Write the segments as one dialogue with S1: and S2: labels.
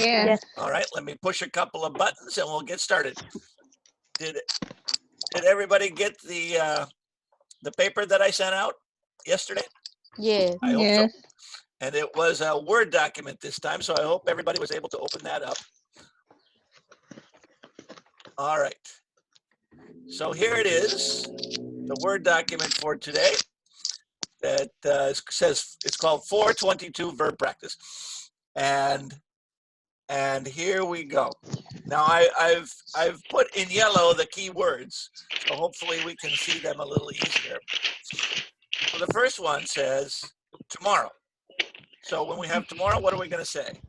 S1: Yes.
S2: All right, let me push a couple of buttons and we'll get started. Did everybody get the paper that I sent out yesterday?
S3: Yes.
S2: I hope so.
S1: Yes.
S2: And it was a Word document this time, so I hope everybody was able to open that up. All right. So here it is, the Word document for today that says it's called 422 Verb Practice. And here we go. Now I've put in yellow the key words, so hopefully we can see them a little easier. So the first one says tomorrow. So when we have tomorrow, what are we going to say?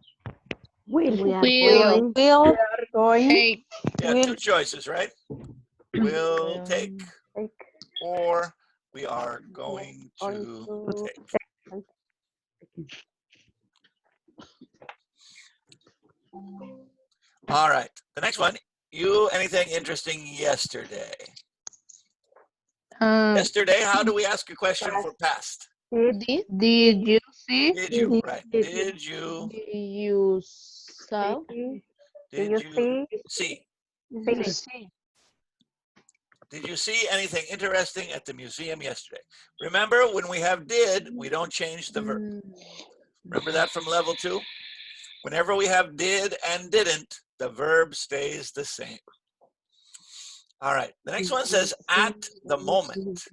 S4: We
S1: Will.
S4: are going.
S1: Take.
S2: Yeah, two choices, right? We'll take, or we are going to take. All right, the next one. Anything interesting yesterday? Yesterday, how do we ask a question for past?
S1: Did you see?
S2: Did you, right? Did you
S3: saw?
S2: Did you see?
S1: See.
S2: Did you see anything interesting at the museum yesterday? Remember, when we have did, we don't change the verb. Remember that from level 2? Whenever we have did and didn't, the verb stays the same. All right, the next one says at the moment.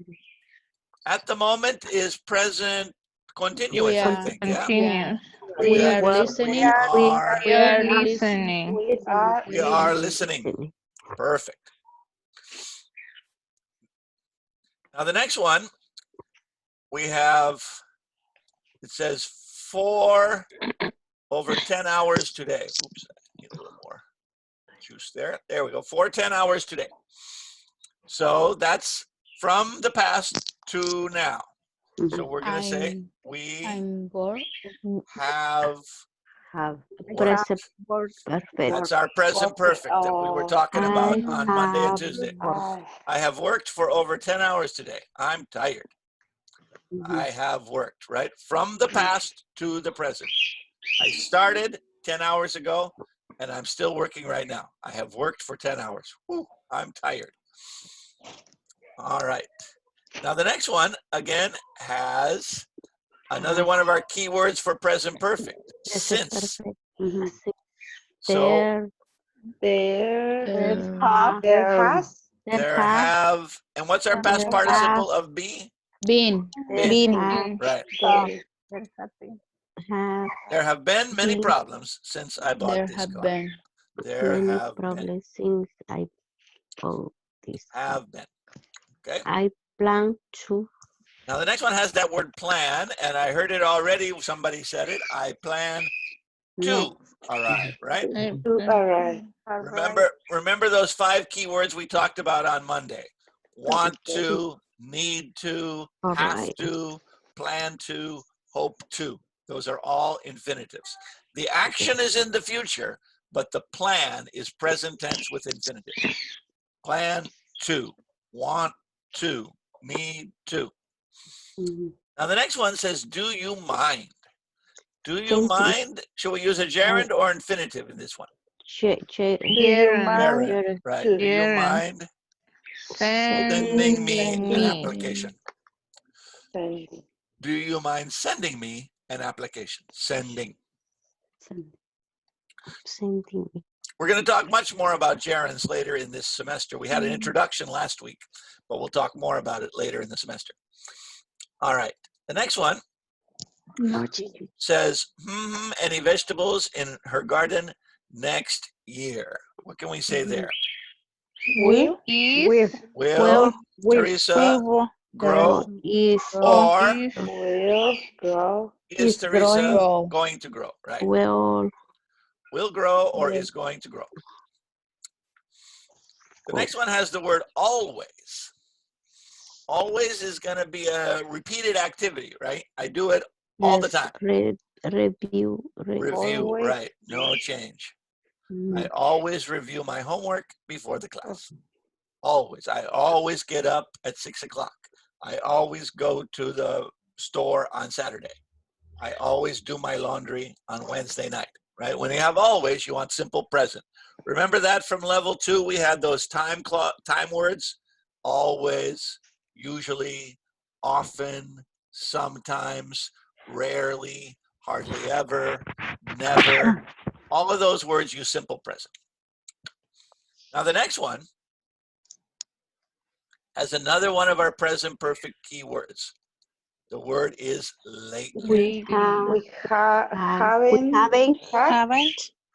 S2: At the moment is present continuous, I think, yeah?
S1: Continuous.
S3: We are listening.
S2: We are,
S1: We are listening.
S2: we are listening. Perfect. Now the next one, we have, it says 4 over 10 hours today. Oops, I need a little more juice there. There we go, 4 10 hours today. So that's from the past to now. So we're going to say we
S3: I'm bored.
S2: have
S4: Present perfect.
S2: That's our present perfect that we were talking about on Monday and Tuesday. I have worked for over 10 hours today. I'm tired. I have worked, right? From the past to the present. I started 10 hours ago and I'm still working right now. I have worked for 10 hours. Whew, I'm tired. All right. Now the next one, again, has another one of our keywords for present perfect, since. So
S4: There
S2: have, and what's our past participle of be?
S3: Been.
S2: Right. There have been many problems since I bought
S3: There
S2: this
S3: have
S2: car.
S3: been.
S2: There
S4: many
S2: have been.
S4: problems since I bought this.
S2: Have been. Okay.
S4: I plan to.
S2: Now the next one has that word plan, and I heard it already. Somebody said it. I plan to arrive, right? Remember those 5 keywords we talked about on Monday. Want to, need to, have to, plan to, hope to. Those are all infinitives. The action is in the future, but the plan is present tense with infinitive. Plan to, want to, need to. Now the next one says, do you mind? Do you mind? Should we use a gerund or infinitive in this one?
S1: Gerund.
S2: Right. Do you
S1: Gerund.
S2: mind sending me an application? Do you mind sending me an application? Sending. We're going to talk much more about gerunds later in this semester. We had an introduction last week, but we'll talk more about it later in the semester. All right. The next one says, any vegetables in her garden next year? What can we say there?
S1: Will.
S2: Will Teresa grow, or is Teresa going to grow, right? Will grow or is going to grow. The next one has the word always. Always is going to be a repeated activity, right? I do it all the time.
S4: Review,
S2: right? No change. I always review my homework before the class. Always. I always get up at 6 o'clock. I always go to the store on Saturday. I always do my laundry on Wednesday night, right? When you have always, you want simple present. Remember that from level 2, we had those time words, always, usually, often, sometimes, rarely, hardly ever, never. All of those words use simple present. Now the next one has another one of our present perfect keywords. The word is lately.
S4: We have,
S5: We
S4: haven't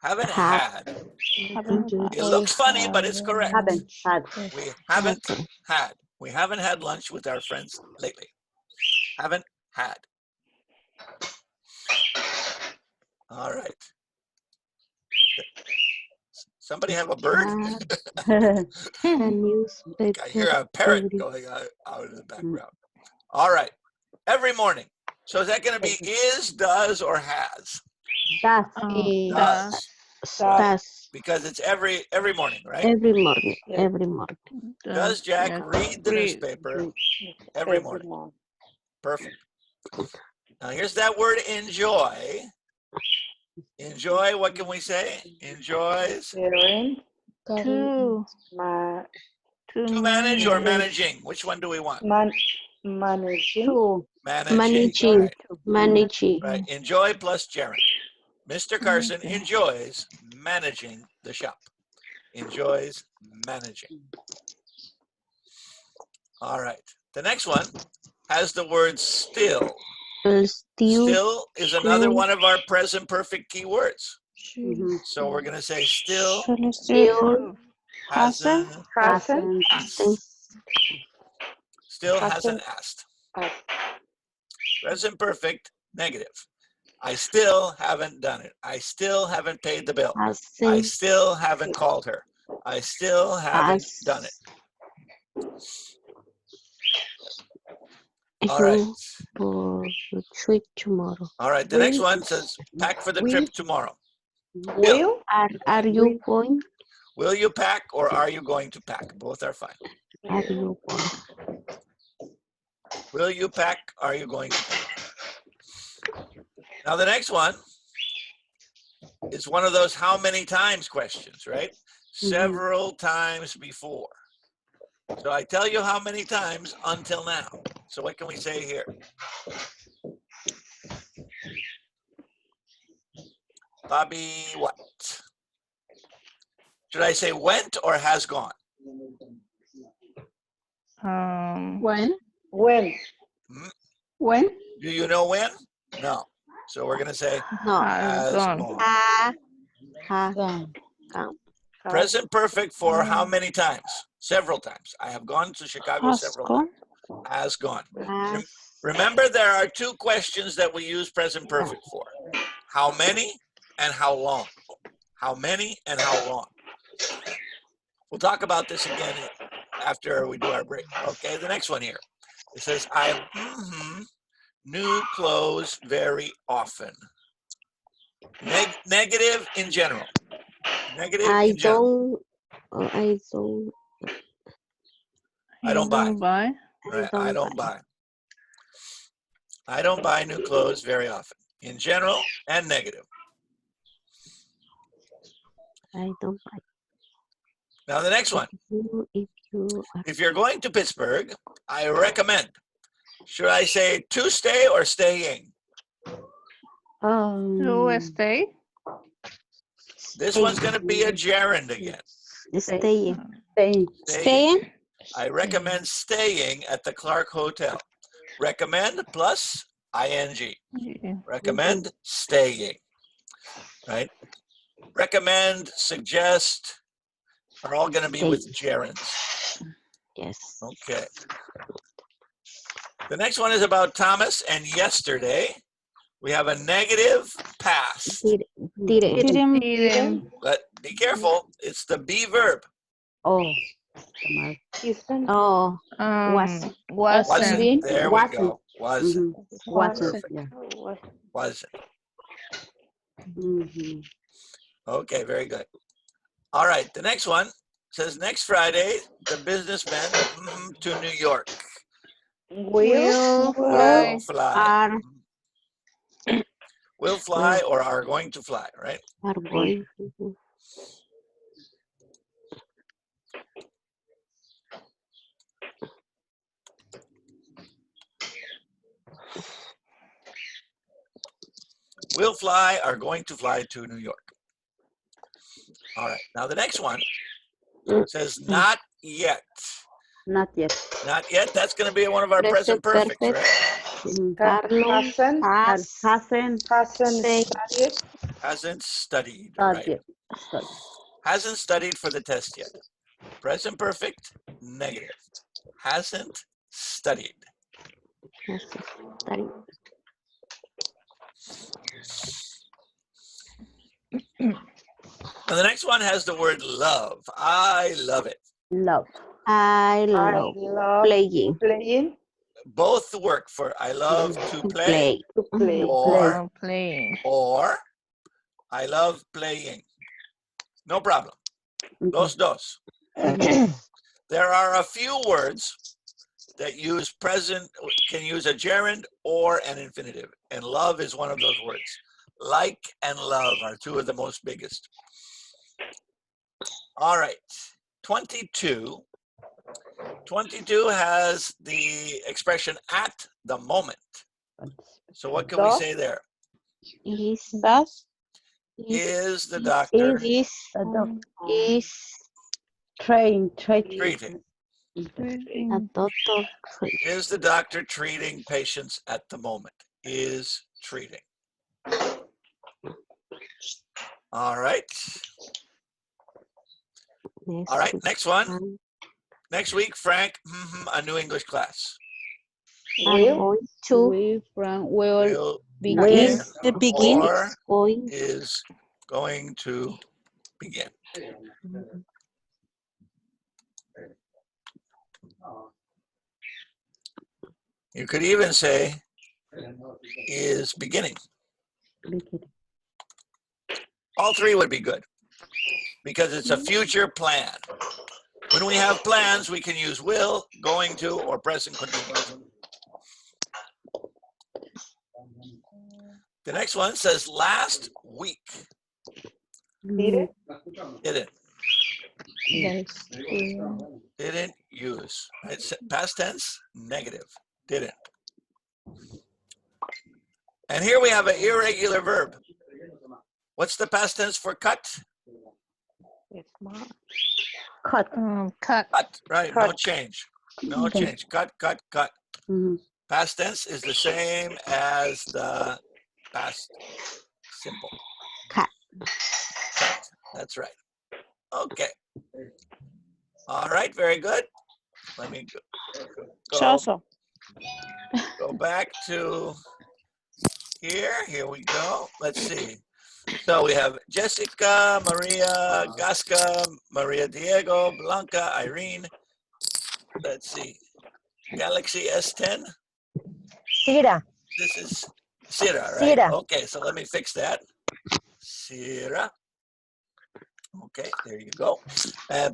S2: Haven't
S4: have
S2: had.
S3: Haven't
S2: It looks funny, but it's correct.
S5: had.
S2: We haven't
S4: Okay.
S2: had. We haven't had lunch with our friends lately. Haven't had. All right. Somebody have a bird?
S4: The newspaper.
S2: I hear a parrot going out in the background. All right. Every morning. So is that going to be is, does, or has?
S4: Does.
S2: Does.
S4: Does.
S2: Because it's every morning, right?
S4: Every morning.
S5: Yes.
S4: Every morning.
S2: Does Jack read the newspaper every morning? Perfect. Now here's that word enjoy. Enjoy, what can we say? Enjoys.
S5: Sharing,
S1: To
S2: To manage or managing? Which one do we want?
S5: managing.
S4: To
S2: Managing.
S4: managing.
S2: Right.
S4: Managing.
S2: Right. Enjoy plus gerund. Mr. Carson enjoys managing the shop. Enjoys managing. All right. The next one has the word still. Still is another one of our present perfect keywords. So we're going to say still
S4: Still
S2: hasn't
S5: Hasn't
S2: asked. Still hasn't
S5: Hasn't
S2: asked.
S5: asked.
S2: Present perfect, negative. I still haven't done it. I still haven't paid the bill. I
S4: hasn't
S2: still haven't called her. I still haven't done it. All right.
S4: For the trip tomorrow.
S2: All right. The next one says pack for the trip tomorrow.
S5: Will
S4: Are you going?
S2: Will you pack or are you going to pack? Both are fine.
S4: Are you going?
S2: Will you pack? Are you going to pack? Now the next one is one of those how many times questions, right? Several times before. So I tell you how many times until now. So what can we say here? Bobby, what? Should I say went or has gone?
S3: when?
S5: when
S3: When?
S2: Do you know when? No. So we're going to say
S4: No.
S2: has gone.
S3: Gone.
S2: Present perfect for how many times? Several times. I have gone to Chicago several times. Has gone. Remember, there are two questions that we use present perfect for. How many and how long? How many and how long? We'll talk about this again after we do our break. Okay, the next one here. It says, I have new clothes very often. Negative in general. Negative in general.
S4: I don't.
S2: I don't buy. Right, I don't buy. I don't buy new clothes very often. In general and negative.
S4: I don't buy.
S2: Now the next one. If you're going to Pittsburgh, I recommend. Should I say to stay or staying?
S1: To stay.
S2: This one's going to be a gerund again.
S4: Staying.
S2: Staying. I recommend staying at the Clark Hotel. Recommend plus ing.
S1: Yeah.
S2: Recommend staying. Right? Recommend, suggest are all going to be with gerunds.
S4: Yes.
S2: Okay. The next one is about Thomas and yesterday. We have a negative past.
S4: Didn't.
S2: But be careful. It's the be verb.
S4: Oh.
S5: isn't
S4: Oh.
S1: Wasn't.
S2: Wasn't. There we go. Wasn't.
S4: Wasn't.
S2: Wasn't. Okay, very good. All right, the next one says next Friday, the businessmen to New York.
S5: will
S1: Fly.
S2: Fly. Will fly or are going to fly, right?
S4: Are going.
S2: Will fly are going to fly to New York. All right. Now the next one says not yet.
S5: Not yet.
S2: Not yet. That's going to be one of our present perfects, right?
S4: Carlos
S5: Hasn't studied.
S2: Hasn't studied, right? Hasn't studied for the test yet. Present perfect, negative. Hasn't studied.
S4: studied.
S2: Now the next one has the word love. I love it.
S5: Love.
S4: I love playing.
S5: Playing.
S2: Both work for I love to play,
S5: To play.
S2: or
S1: Playing.
S2: I love playing. No problem. Los dos. There are a few words that use present, can use a gerund or an infinitive, and love is one of those words. Like and love are two of the most biggest. All right, 22. 22 has the expression at the moment. So what can we say there?
S4: Is
S2: The doctor
S4: is
S5: treating.
S2: treating?
S4: a doctor.
S2: Is the doctor treating patients at the moment? Is treating. All right. All right, next one. Next week, Frank, a new English class.
S5: Will
S2: begin
S4: begin
S2: or
S4: going.
S2: is going to begin. You could even say is beginning. All three would be good because it's a future plan. When we have plans, we can use will, going to, or present continuous. The next one says last week. Didn't. Didn't use. It's past tense, negative. Didn't. And here we have an irregular verb. What's the past tense for cut?
S5: Cut.
S1: Cut.
S2: Cut, right,
S5: Cut.
S2: no change. No change. Cut, cut, cut. Past tense is the same as the past simple.
S4: Cut.
S2: Cut. That's right. Okay. All right, very good. Let me go back to here. Here we go. Let's see. So we have Jessica, Maria, Gasca, Maria Diego, Blanca, Irene. Let's see. Galaxy S10.
S3: Sira.
S2: This is Sira, right?
S3: Sira.
S2: Okay, so let me fix that. Sira. Okay, there you go.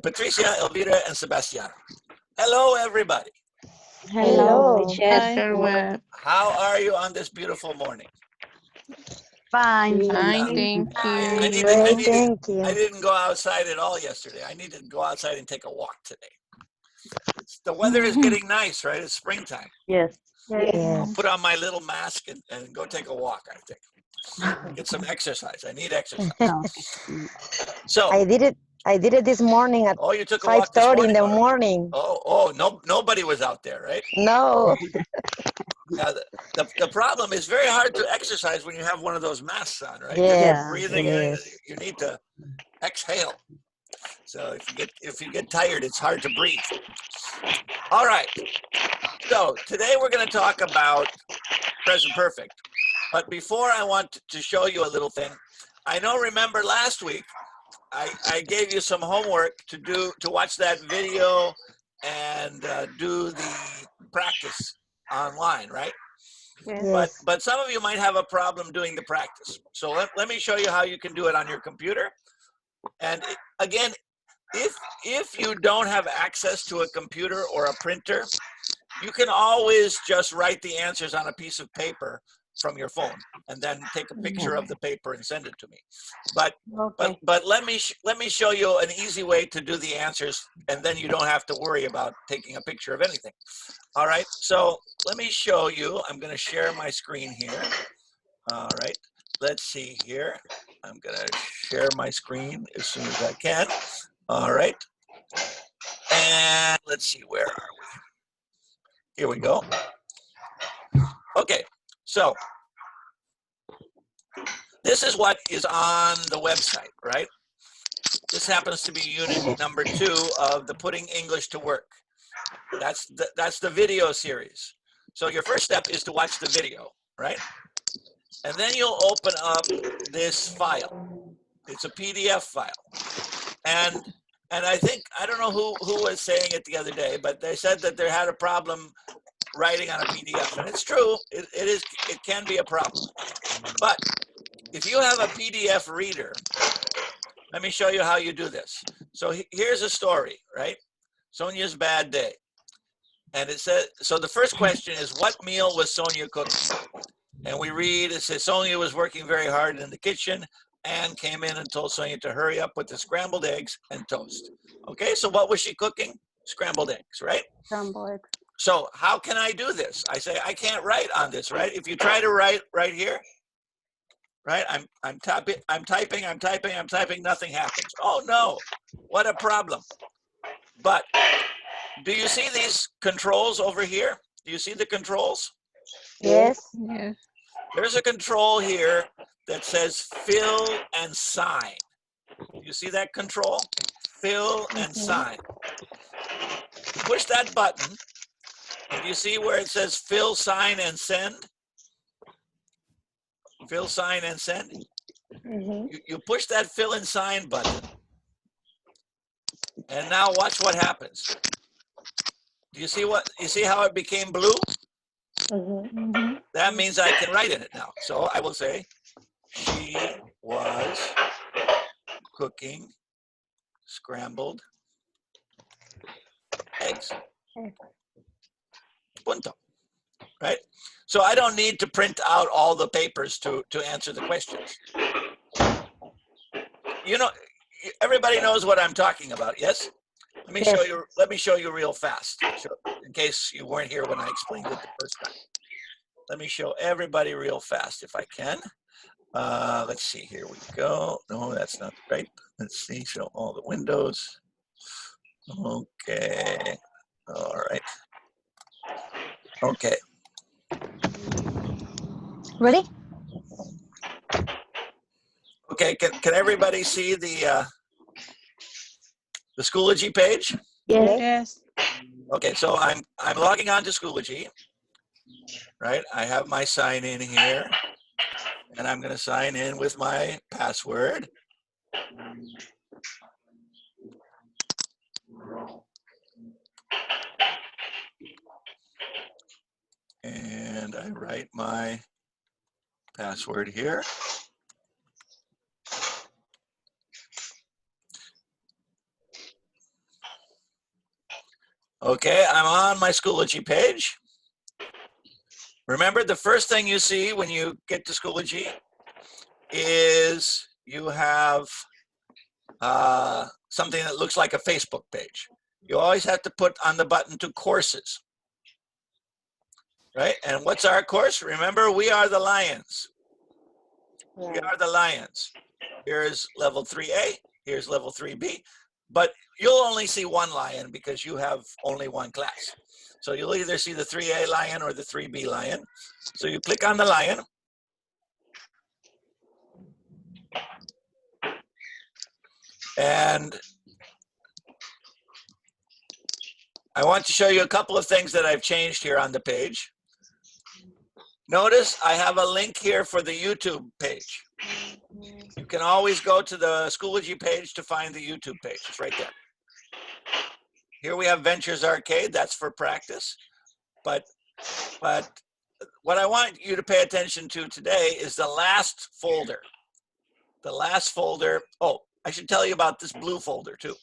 S2: Patricia, Elvira, and Sebastian. Hello, everybody.
S4: Hello,
S3: Hello.
S4: teacher.
S2: How are you on this beautiful morning?
S3: Fine.
S1: Fine, thank
S2: I
S1: you.
S3: Thank you.
S2: didn't go outside at all yesterday. I need to go outside and take a walk today. The weather is getting nice, right? It's springtime.
S5: Yes.
S2: I'll
S3: Yes.
S2: put on my little mask and go take a walk, I think. Get some exercise. I need exercise. So,
S3: I did it this morning at
S2: you took a walk this
S3: 5:30
S2: morning?
S3: in the morning.
S2: No, nobody was out there, right?
S3: No.
S2: Now, the problem is very hard to exercise when you have one of those masks on, right?
S3: Yes,
S2: You're breathing
S3: it
S2: in,
S3: is.
S2: you need to exhale. So if you get tired, it's hard to breathe. All right. So today we're going to talk about present perfect. But before I want to show you a little thing, remember last week I gave you some homework to watch that video and do the practice online, right?
S3: Yes.
S2: But some of you might have a problem doing the practice. So let me show you how you can do it on your computer. And again, if you don't have access to a computer or a printer, you can always just write the answers on a piece of paper from your phone and then take a picture of the paper and send it to me. But
S1: Okay.
S2: let me show you an easy way to do the answers, and then you don't have to worry about taking a picture of anything. All right, so let me show you. I'm going to share my screen here. All right, let's see here. I'm going to share my screen as soon as I can. All right, and let's see, where are we? Here we go. Okay, so this is what is on the website, right? This happens to be unit number 2 of the Putting English to Work. That's the video series. So your first step is to watch the video, right? And then you'll open up this file. It's a PDF file. And I think, I don't know who was saying it the other day, but they said that they had a problem writing on a PDF. And it's true, it can be a problem. But if you have a PDF reader, let me show you how you do this. So here's a story, right? Sonia's bad day. And it says, so the first question is, what meal was Sonia cooking? And we read, it says, Sonia was working very hard in the kitchen. Anne came in and told Sonia to hurry up with the scrambled eggs and toast. Okay, so what was she cooking? Scrambled eggs, right?
S5: Scrambled eggs.
S2: So how can I do this? I say, I can't write on this, right? If you try to write right here, right? I'm typing, nothing happens. Oh no, what a problem. But do you see these controls over here? Do you see the controls?
S3: Yes.
S1: Yes.
S2: There's a control here that says fill and sign. You see that control? Fill and sign. You push that button, and you see where it says fill, sign, and send? Fill, sign, and send? You push that fill and sign button, and now watch what happens. Do you see how it became blue? That means I can write in it now. So I will say, she was cooking scrambled eggs. Punto. Right? So I don't need to print out all the papers to answer the questions. You know, everybody knows what I'm talking about, yes? Let me show you. Let me show you real fast, in case you weren't here when I explained it the first time. Let me show everybody real fast if I can. Let's see. Here we go. No, that's not right. Let's see. Show all the windows. Okay. All right. Okay.
S3: Ready?
S2: Okay. Can everybody see the Schoology page?
S4: Yes.
S2: Okay, so I'm logging on to Schoology, right? I have my sign in here, and I'm going to sign in with my password. And I write my password here. Okay, I'm on my Schoology page. Remember, the first thing you see when you get to Schoology is you have something that looks like a Facebook page. You always have to put on the button to courses, right? And what's our course? Remember, we are the Lions. We are the Lions. Here's level 3A, here's level 3B, but you'll only see one lion because you have only one class. So you'll either see the 3A lion or the 3B lion. So you click on the lion. And I want to show you a couple of things that I've changed here on the page. Notice I have a link here for the YouTube page. You can always go to the Schoology page to find the YouTube page. It's right there. Here we have Ventures Arcade. That's for practice. But what I want you to pay attention to today is the last folder. The last folder. Oh, I should tell you about this blue folder too.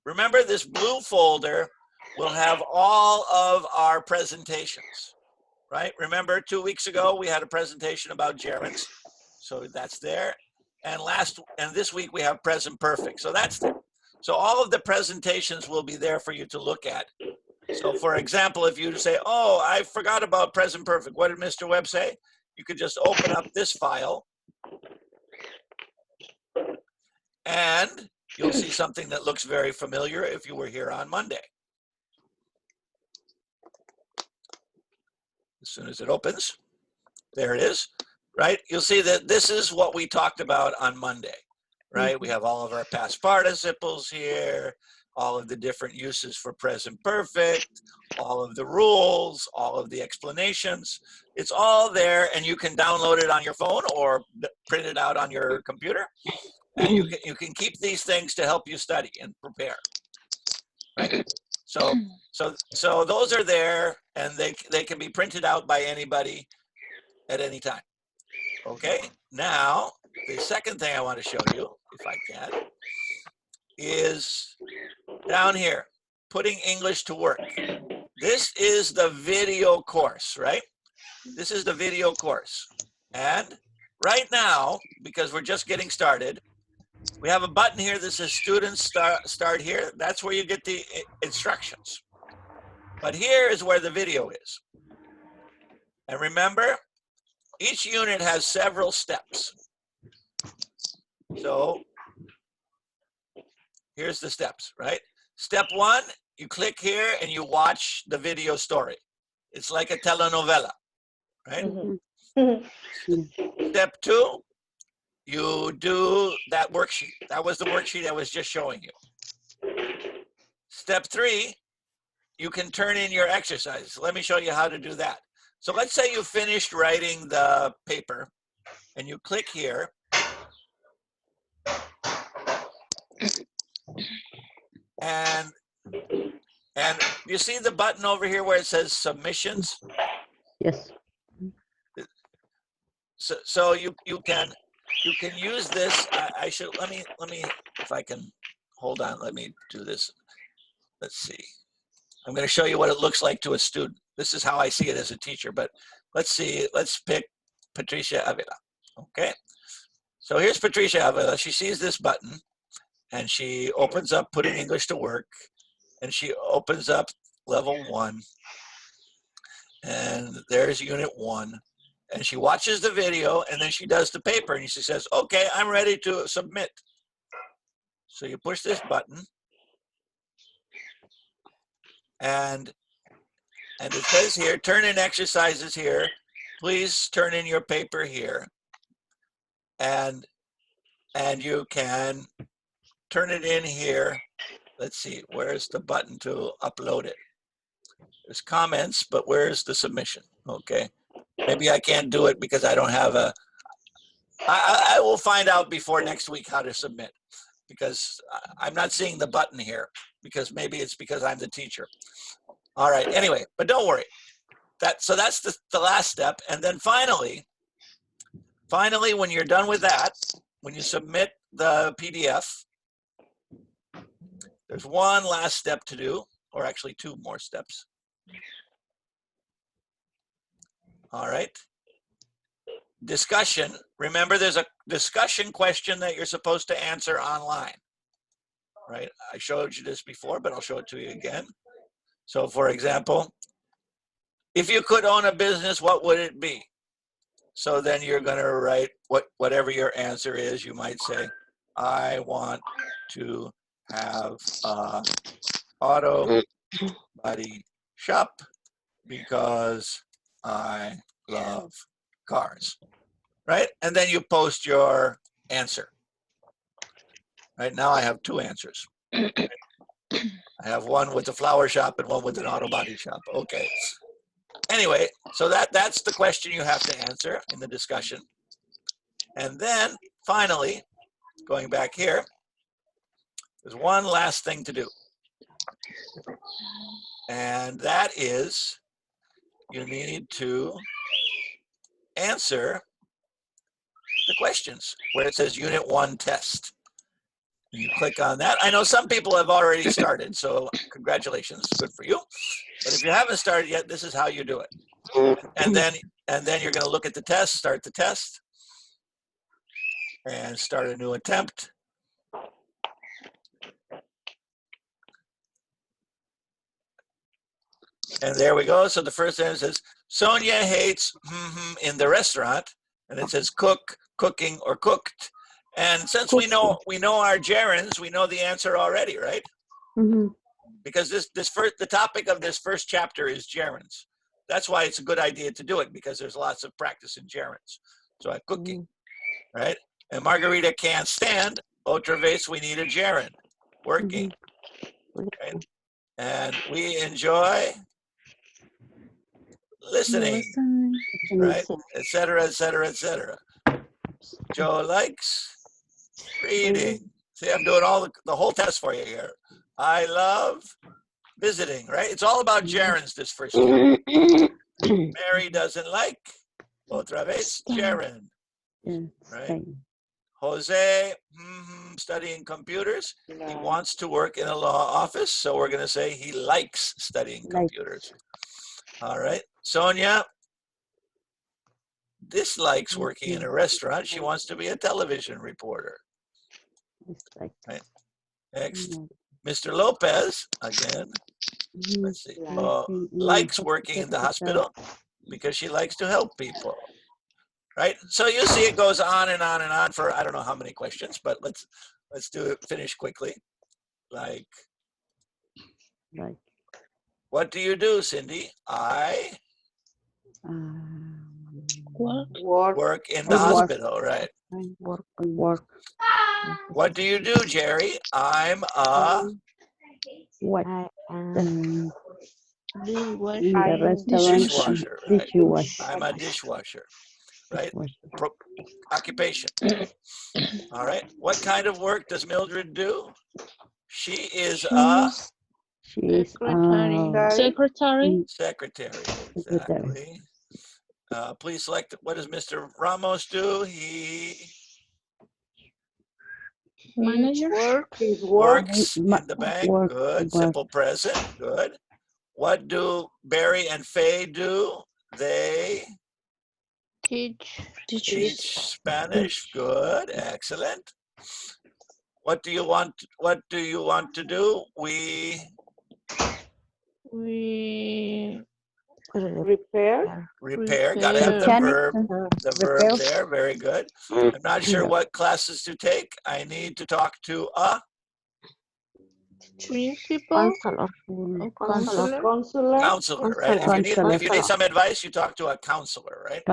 S2: Remember, this blue folder will have all of our presentations. right? Remember 2 weeks ago, we had a presentation about gerunds. So that's there. And this week we have present perfect. So that's there. So all of the presentations will be there for you to look at. So for example, if you say, oh, I forgot about present perfect. What did Mr. Webb say? You could just open up this file and you'll see something that looks very familiar if you were here on Monday. As soon as it opens, there it is, right? You'll see that this is what we talked about on Monday, right? We have all of our past participles here, all of the different uses for present perfect, all of the rules, all of the explanations. It's all there, and you can download it on your phone or print it out on your computer. And you can keep these things to help you study and prepare, right? So those are there, and they can be printed out by anybody at any time. Okay, now the second thing I want to show you, if I can, is down here, putting English to work. This is the video course, right? This is the video course. And right now, because we're just getting started, we have a button here that says students start here. That's where you get the instructions. But here is where the video is. And remember, each unit has several steps. So here's the steps, right? Step 1, you click here and you watch the video story. It's like a telenovela, right? Step 2, you do that worksheet. That was the worksheet I was just showing you. Step 3, you can turn in your exercises. Let me show you how to do that. So let's say you finished writing the paper and you click here. And you see the button over here where it says submissions?
S5: Yes.
S2: So you can use this. I should let me if I can hold on. Let me do this. Let's see. I'm going to show you what it looks like to a student. This is how I see it as a teacher. But let's see. Let's pick Patricia Avila. Okay. So here's Patricia Avila. She sees this button, and she opens up Putting English to Work, and she opens up Level 1, and there's Unit 1. And she watches the video, and then she does the paper, and she says, okay, I'm ready to submit. So you push this button, and it says here, turn in exercises here. Please turn in your paper here. And you can turn it in here. Let's see, where's the button to upload it? There's comments, but where's the submission? Okay. Maybe I can't do it because I don't have I will find out before next week how to submit, because I'm not seeing the button here, because maybe it's because I'm the teacher. All right, anyway, but don't worry. So that's the last step. And then finally, when you're done with that, when you submit the PDF, there's one last step to do, or actually 2 more steps. All right. Discussion. Remember, there's a discussion question that you're supposed to answer online, right? I showed you this before, but I'll show it to you again. So for example, if you could own a business, what would it be? So then you're going to write whatever your answer is. You might say, I want to have a auto body shop because I love cars, right? And then you post your answer. Right now I have 2 answers. I have one with a flower shop and one with an auto body shop. Okay. Anyway, so that's the question you have to answer in the discussion. And then finally, going back here, there's one last thing to do. And that is, you need to answer the questions where it says Unit 1 test. You click on that. I know some people have already started, so congratulations, good for you. But if you haven't started yet, this is how you do it. And then you're going to look at the test, start the test, and start a new attempt. And there we go. So the first sentence says, Sonia hates in the restaurant. And it says cook, cooking, or cooked. And since we know our gerunds, we know the answer already, right?
S5: Mhm.
S2: Because the topic of this first chapter is gerunds. That's why it's a good idea to do it, because there's lots of practice in gerunds. So cooking, right? And Margarita can't stand. Otra vez, we need a gerund. Working. Right? And we enjoy listening, right? Et cetera, et cetera, et cetera. Joe likes reading. See, I'm doing the whole test for you here. I love visiting, right? It's all about gerunds this first year. Mary doesn't like, otra vez, gerund, right? Jose, studying computers. He wants to work in a law office, so we're going to say he likes studying computers. All right. Sonia dislikes working in a restaurant. She wants to be a television reporter. Right. Next, Mr. Lopez, again, let's see, likes working in the hospital because she likes to help people. Right. So you see it goes on and on and on for I don't know how many questions, but let's do it, finish quickly. Like, what do you do, Cindy? I work in the hospital, right?
S5: Work.
S2: What do you do, Jerry? I'm a dishwasher, right? I'm a dishwasher, right? Occupation. All right. What kind of work does Mildred do? She is a
S4: secretary.
S2: Exactly. Please select, what does Mr. Ramos do? He
S4: Manager.
S2: works in the bank. Good. Simple present. Good. What do Barry and Faye do? They
S4: Teach
S2: Spanish. Good. Excellent. What do you want to do? We
S5: Repair.
S2: Gotta have the verb. The verb there. Very good. I'm not sure what classes to take. I need to talk to a
S4: principal.
S2: counselor, right? If you need some advice, you talk to a counselor, right?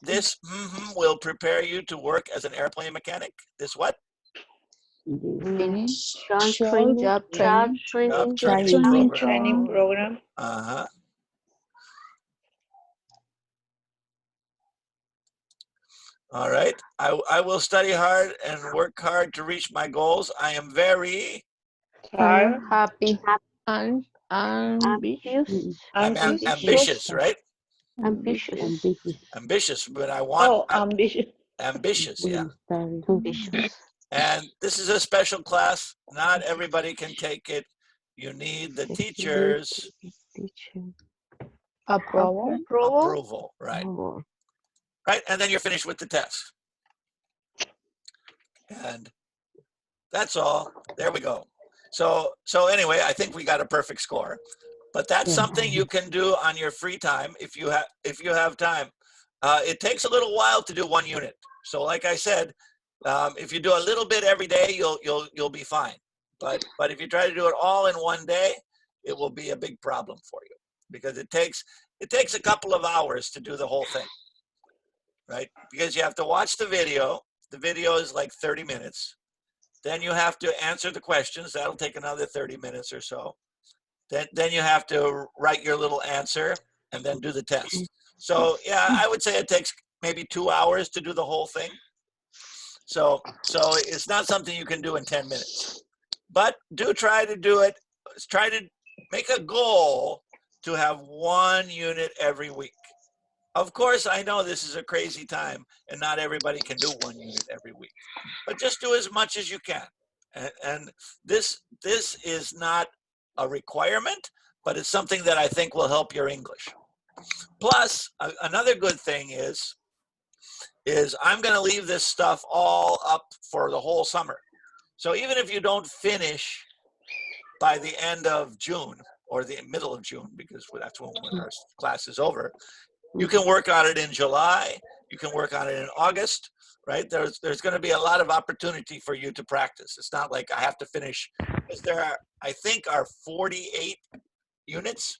S2: This will prepare you to work as an airplane mechanic. This what?
S4: Job
S1: Training program.
S2: All right. I will study hard and work hard to reach my goals. I am very
S4: happy and
S2: ambitious, right? Ambitious, but I want ambitious, yeah. And this is a special class. Not everybody can take it. You need the teacher's approval, right? Right, and then you're finished with the test. And that's all. There we go. So anyway, I think we got a perfect score. But that's something you can do on your free time if you have time. It takes a little while to do one unit. So like I said, if you do a little bit every day, you'll be fine. But if you try to do it all in one day, it will be a big problem for you, because it takes a couple of hours to do the whole thing, right? Because you have to watch the video. The video is like 30 minutes. Then you have to answer the questions. That'll take another 30 minutes or so. Then you have to write your little answer and then do the test. So yeah, I would say it takes maybe 2 hours to do the whole thing. So it's not something you can do in 10 minutes. But do try to do it. Try to make a goal to have one unit every week. Of course, I know this is a crazy time and not everybody can do one unit every week, but just do as much as you can. And this is not a requirement, but it's something that I think will help your English. Plus, another good thing is I'm going to leave this stuff all up for the whole summer. So even if you don't finish by the end of June or the middle of June, because that's when our class is over, you can work on it in July, you can work on it in August, right? There's going to be a lot of opportunity for you to practice. It's not like I have to finish, because there are, I think, are 48 units,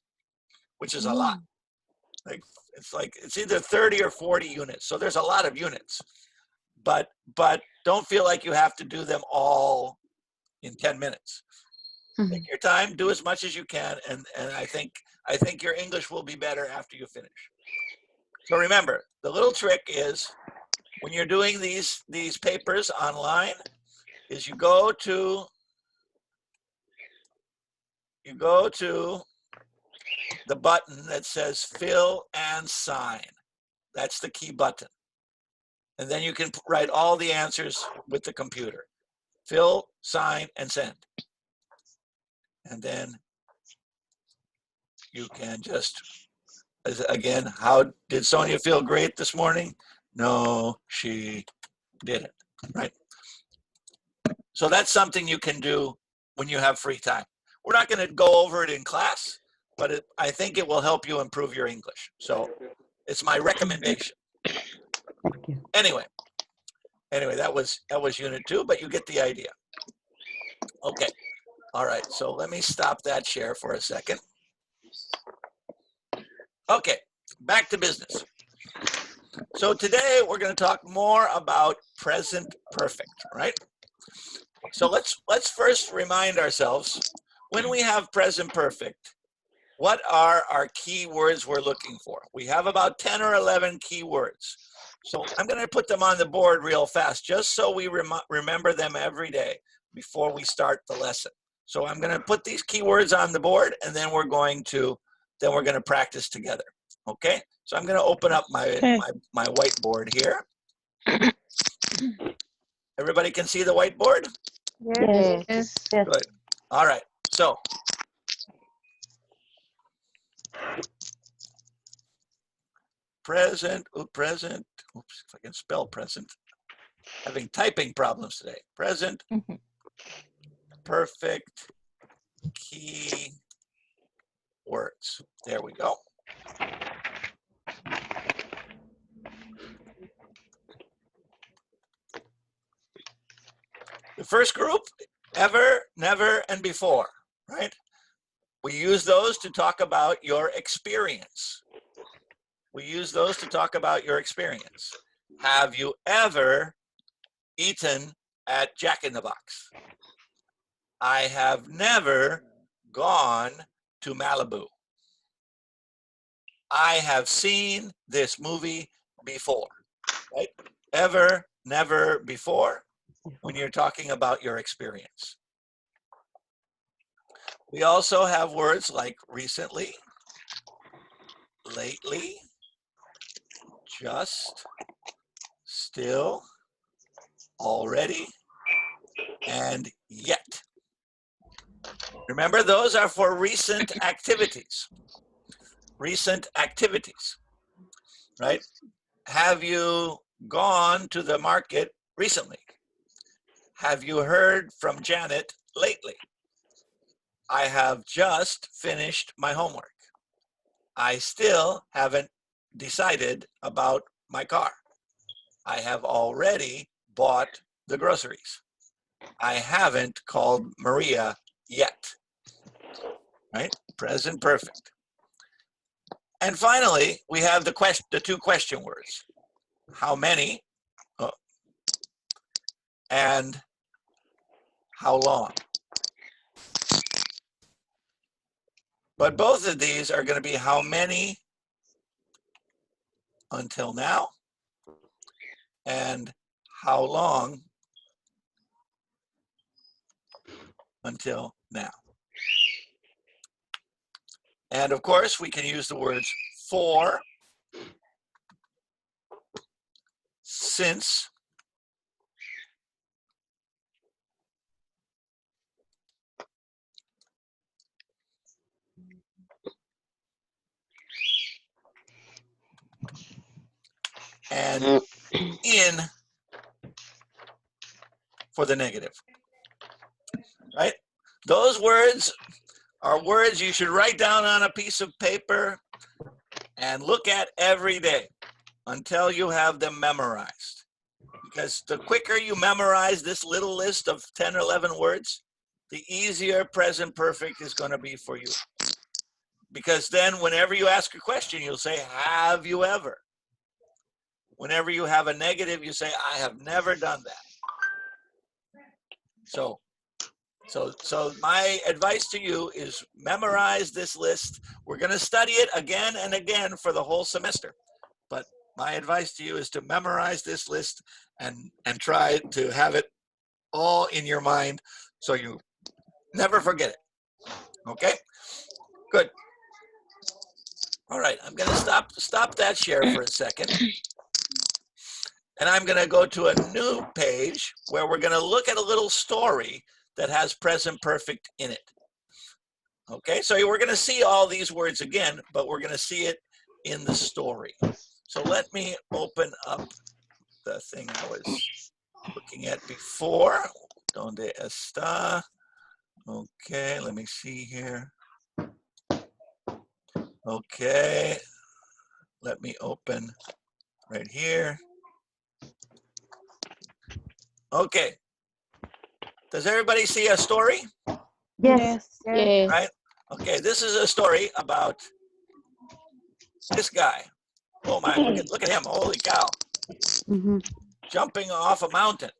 S2: which is a lot. It's either 30 or 40 units. So there's a lot of units, but don't feel like you have to do them all in 10 minutes. Take your time, do as much as you can, and I think your English will be better after you finish. So remember, the little trick is when you're doing these papers online, is you go to the button that says fill and sign. That's the key button. And then you can write all the answers with the computer. Fill, sign, and send. And then you can just, again, how did Sonia feel great this morning? No, she didn't, right? So that's something you can do when you have free time. We're not going to go over it in class, but I think it will help you improve your English. So it's my recommendation.
S5: Thank you.
S2: Anyway, that was unit 2, but you get the idea. Okay. All right. So let me stop that share for a second. Okay. Back to business. So today we're going to talk more about present perfect, right? So let's first remind ourselves, when we have present perfect, what are our key words we're looking for? We have about 10 or 11 key words. So I'm going to put them on the board real fast, just so we remember them every day before we start the lesson. So I'm going to put these keywords on the board, and then we're going to practice together. Okay? So I'm going to open up my whiteboard here. Everybody can see the whiteboard?
S5: Yes.
S4: Yes.
S5: Yes.
S2: Good. All right. So present. Oops, if I can spell present. Having typing problems today. Present perfect key words. There we go. The first group, ever, never, and before, right? We use those to talk about your experience. Have you ever eaten at Jack in the Box? I have never gone to Malibu. I have seen this movie before, right? Ever, never, before, when you're talking about your experience. We also have words like recently, lately, just, still, already, and yet. Remember, those are for recent activities. Recent activities, right? Have you gone to the market recently? Have you heard from Janet lately? I have just finished my homework. I still haven't decided about my car. I have already bought the groceries. I haven't called Maria yet. Right? Present perfect. And finally, we have the two question words. How many and how long? But both of these are going to be how many until now and how long until now. And of course, we can use the words for, since, And in for the negative, right? Those words are words you should write down on a piece of paper and look at every day until you have them memorized. Because the quicker you memorize this little list of 10 or 11 words, the easier present perfect is going to be for you. Because then whenever you ask a question, you'll say, have you ever? Whenever you have a negative, you say, I have never done that. So my advice to you is memorize this list. We're going to study it again and again for the whole semester. But my advice to you is to memorize this list and try to have it all in your mind so you never forget it. Okay? Good. All right, I'm going to stop that share for a second. And I'm going to go to a new page where we're going to look at a little story that has present perfect in it. Okay, so we're going to see all these words again, but we're going to see it in the story. So let me open up the thing I was looking at before. Donde está? Okay, let me see here. Okay, let me open right here. Okay, does everybody see a story?
S5: Yes.
S4: Yes.
S2: Right? Okay, this is a story about this guy. Oh my, look at him, holy cow. Jumping off a mountain.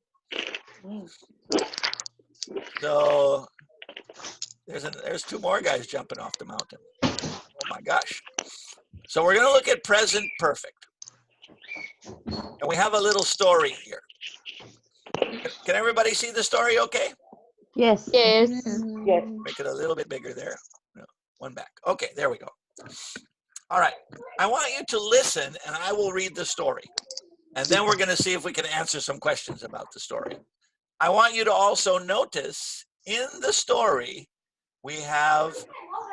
S2: So there's two more guys jumping off the mountain. Oh my gosh. So we're gonna look at present perfect. And we have a little story here. Can everybody see the story okay?
S5: Yes.
S4: Yes.
S2: Make it a little bit bigger there. No, one back. Okay, there we go. All right, I want you to listen and I will read the story. And then we're gonna see if we can answer some questions about the story. I want you to also notice in the story, we have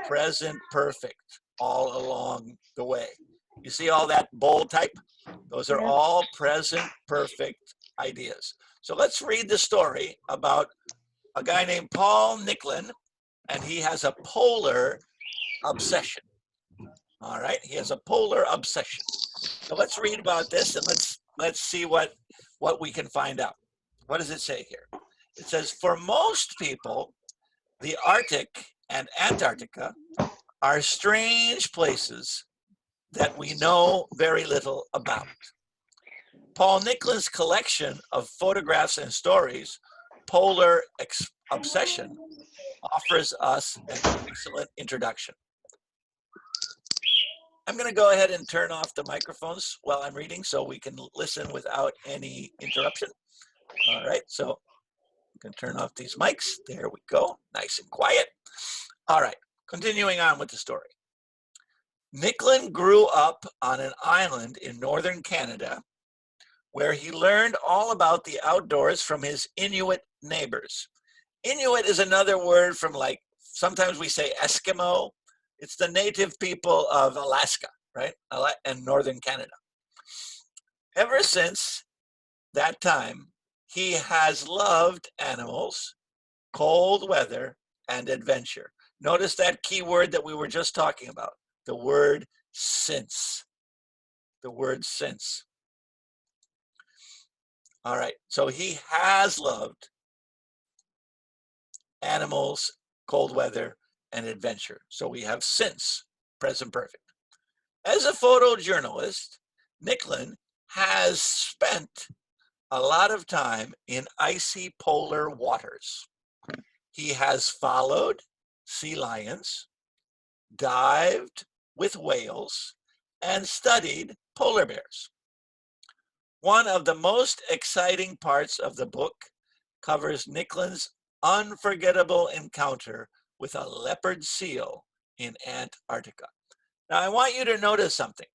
S2: present perfect all along the way. You see all that bold type? Those are all present perfect ideas. So let's read the story about a guy named Paul Nicklin, and he has a polar obsession. All right, he has a polar obsession. So let's read about this and let's see what we can find out. What does it say here? It says, for most people, the Arctic and Antarctica are strange places that we know very little about. Paul Nicklin's collection of photographs and stories, Polar Obsession, offers us an excellent introduction. I'm going to go ahead and turn off the microphones while I'm reading so we can listen without any interruption. All right, so I'm going to turn off these mics. There we go, nice and quiet. All right, continuing on with the story. Nicklin grew up on an island in northern Canada where he learned all about the outdoors from his Inuit neighbors. Inuit is another word from, like, sometimes we say Eskimo. It's the native people of Alaska, right? And northern Canada. Ever since that time, he has loved animals, cold weather, and adventure. Notice that key word that we were just talking about, the word since. The word since. All right, so he has loved animals, cold weather, and adventure. So we have since, present perfect. As a photojournalist, Nicklin has spent a lot of time in icy polar waters. He has followed sea lions, dived with whales, and studied polar bears. One of the most exciting parts of the book covers Nicklin's unforgettable encounter with a leopard seal in Antarctica. Now, I want you to notice something.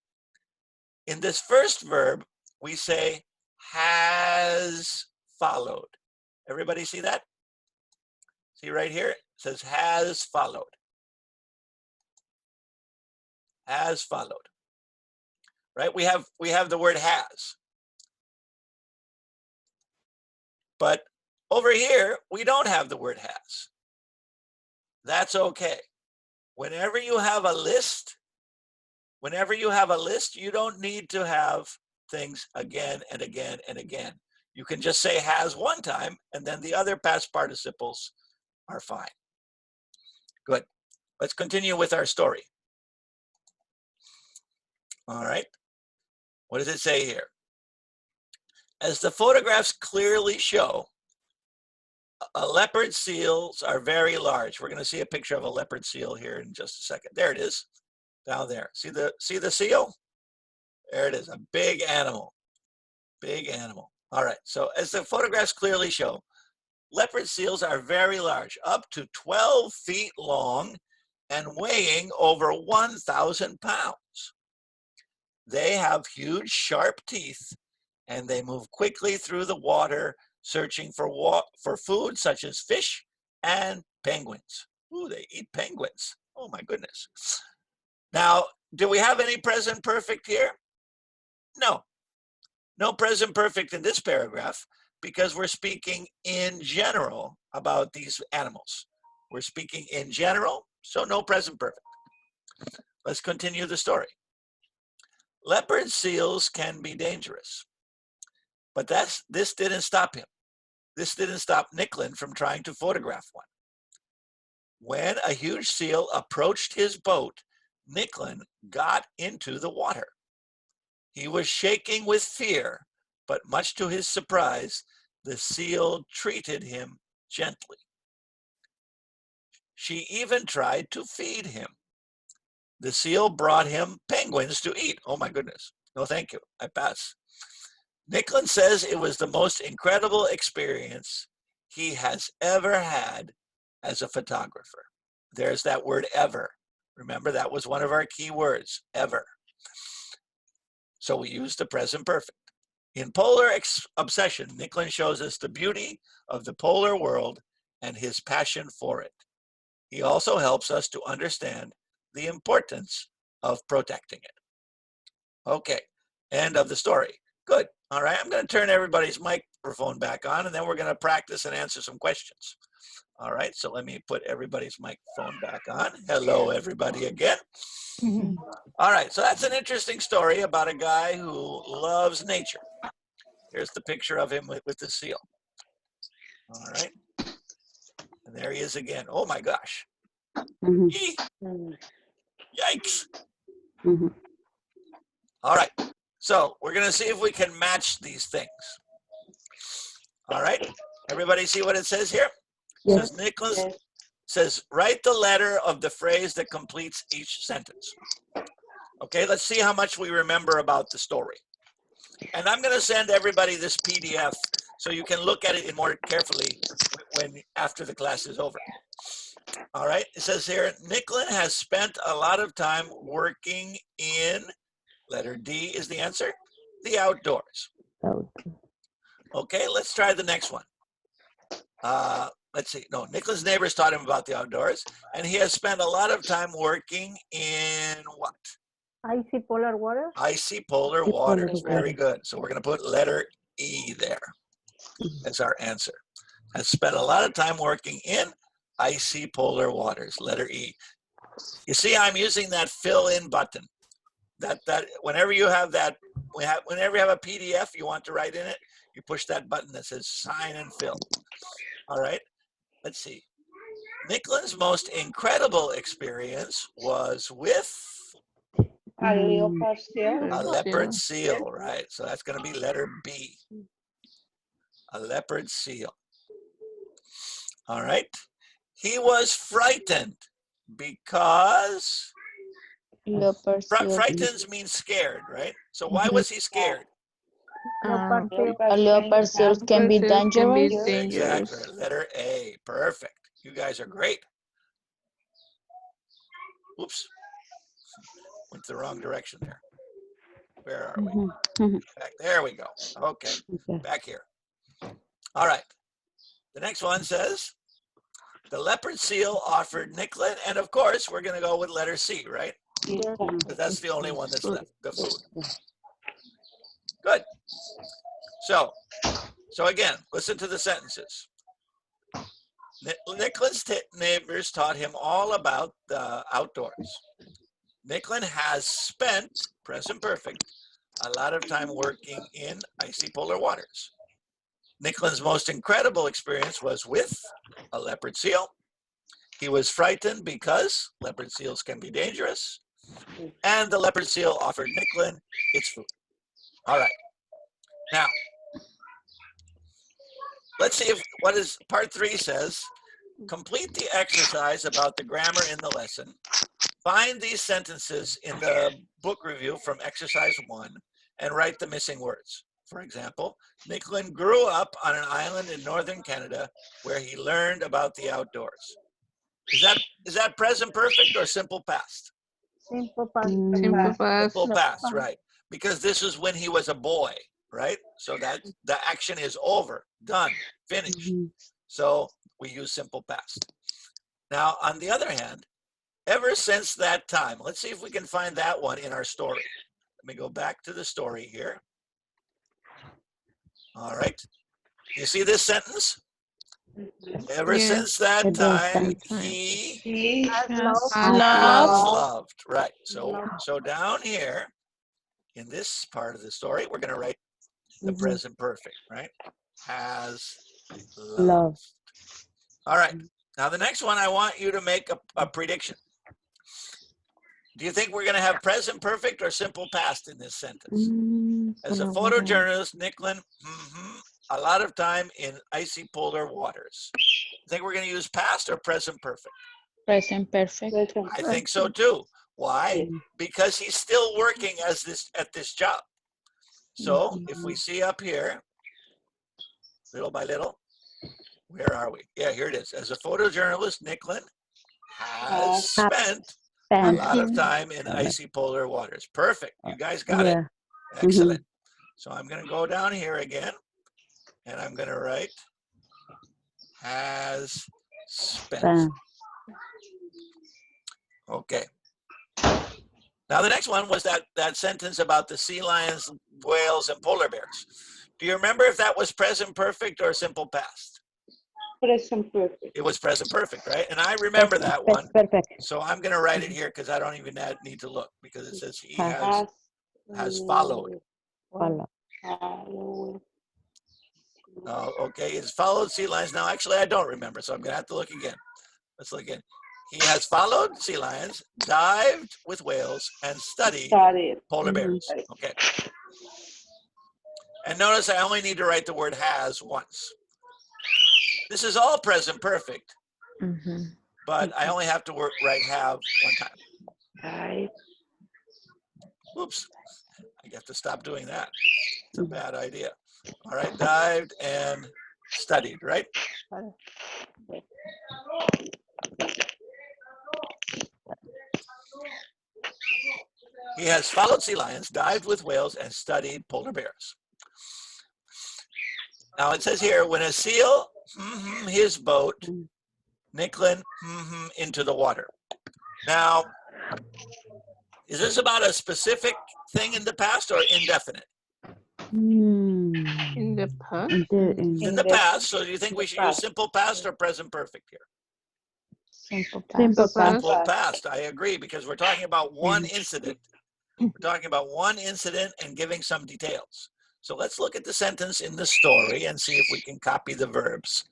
S2: In this first verb, we say has followed. Everybody see that? See right here? It says has followed. Has followed. Right? We have the word has. But over here, we don't have the word has. That's okay. Whenever you have a list, you don't need to have things again and again and again. You can just say has one time, and then the other past participles are fine. Good. Let's continue with our story. All right. What does it say here? As the photographs clearly show, leopard seals are very large. We're going to see a picture of a leopard seal here in just a second. There it is, down there. See the seal? There it is, a big animal. Big animal. All right, so as the photographs clearly show, leopard seals are very large, up to 12 feet long and weighing over 1,000 pounds. They have huge, sharp teeth, and they move quickly through the water, searching for food such as fish and penguins. Ooh, they eat penguins. Oh my goodness. Now, do we have any present perfect here? No. No present perfect in this paragraph because we're speaking in general about these animals. We're speaking in general, so no present perfect. Let's continue the story. Leopard seals can be dangerous, but this didn't stop him. This didn't stop Nicklin from trying to photograph one. When a huge seal approached his boat, Nicklin got into the water. He was shaking with fear, but much to his surprise, the seal treated him gently. She even tried to feed him. The seal brought him penguins to eat. Oh my goodness. No, thank you. I pass. Nicklin says it was the most incredible experience he has ever had as a photographer. There's that word ever. Remember, that was one of our key words, ever. So we use the present perfect. In Polar Obsession, Nicklin shows us the beauty of the polar world and his passion for it. He also helps us to understand the importance of protecting it. Okay, end of the story. Good. All right, I'm going to turn everybody's microphone back on, and then we're going to practice and answer some questions. All right, so let me put everybody's microphone back on. Hello, everybody again. All right, so that's an interesting story about a guy who loves nature. Here's the picture of him with the seal. All right. And there he is again. Oh my gosh. Yikes. All right. So we're going to see if we can match these things. All right. Everybody see what it says here?
S5: Yes.
S2: Says Nicholas says, write the letter of the phrase that completes each sentence. Okay, let's see how much we remember about the story. And I'm going to send everybody this PDF so you can look at it more carefully after the class is over. All right, it says here, Nicklin has spent a lot of time working in, letter D is the answer, the outdoors. Okay, let's try the next one. Let's see, no, Nicklin's neighbors taught him about the outdoors, and he has spent a lot of time working in what?
S5: Icy polar waters.
S2: Icy polar waters. Very good. So we're going to put letter E there as our answer. Has spent a lot of time working in icy polar waters. Letter E. You see, I'm using that fill-in button. That whenever you have that, whenever you have a PDF you want to write in it, you push that button that says sign and fill. All right. Let's see. Nicklin's most incredible experience was with
S1: A leopard seal.
S2: a leopard seal, right? So that's going to be letter B. A leopard seal. All right. He was frightened because frightened means scared, right? So why was he scared?
S4: A leopard seal can be dangerous.
S2: Exactly. Letter A. Perfect. You guys are great. Oops. Went the wrong direction there. Where are we? Back. There we go. Okay. Back here. All right. The next one says, the leopard seal offered Nicklin, and of course, we're going to go with letter C, right?
S5: Yes.
S2: But that's the only one that's left, the food. Good. So again, listen to the sentences. Nicholas' neighbors taught him all about the outdoors. Nicklin has spent, present perfect, a lot of time working in icy polar waters. Nicklin's most incredible experience was with a leopard seal. He was frightened because leopard seals can be dangerous, and the leopard seal offered Nicklin its food. All right. Now, let's see if what is part 3 says. Complete the exercise about the grammar in the lesson. Find these sentences in the book review from exercise 1 and write the missing words. For example, Nicklin grew up on an island in northern Canada where he learned about the outdoors. Is that present perfect or simple past?
S5: Simple past.
S4: Simple past.
S2: Simple past, right? Because this is when he was a boy, right? So that the action is over, done, finished. So we use simple past. Now, on the other hand, ever since that time, let's see if we can find that one in our story. Let me go back to the story here. All right. You see this sentence? Ever since that time, he
S5: Love.
S2: has loved. Right. So down here, in this part of the story, we're going to write the present perfect, right? Has loved. All right. Now, the next one, I want you to make a prediction. Do you think we're going to have present perfect or simple past in this sentence? As a photojournalist, Nicklin, a lot of time in icy polar waters. Think we're going to use past or present perfect?
S4: Present perfect.
S2: I think so too. Why? Because he's still working at this job. So if we see up here, little by little, where are we? Yeah, here it is. As a photojournalist, Nicklin has spent a lot of time in icy polar waters. Perfect. You guys got it. Excellent. So I'm going to go down here again, and I'm going to write has spent. Okay. Now the next one was that sentence about the sea lions, whales, and polar bears. Do you remember if that was present perfect or simple past?
S1: Present perfect.
S2: It was present perfect, right? And I remember that one.
S3: Perfect.
S2: So I'm going to write it here because I don't even need to look, because it says he has followed.
S3: Follow.
S2: Okay, it's followed sea lions. Now, actually, I don't remember, so I'm going to have to look again. Let's look again. He has followed sea lions, dived with whales, and studied polar bears. Okay. And notice I only need to write the word has once. This is all present perfect, but I only have to write have one time. Oops. I have to stop doing that. It's a bad idea. All right, dived and studied, right? He has followed sea lions, dived with whales, and studied polar bears. Now it says here, when a seal, his boat, Nicklin, into the water. Now, is this about a specific thing in the past or indefinite?
S4: In the past.
S2: In the past. So do you think we should use simple past or present perfect here?
S4: Simple past.
S2: Simple past. I agree, because we're talking about one incident. We're talking about one incident and giving some details. So let's look at the sentence in the story and see if we can copy the verbs.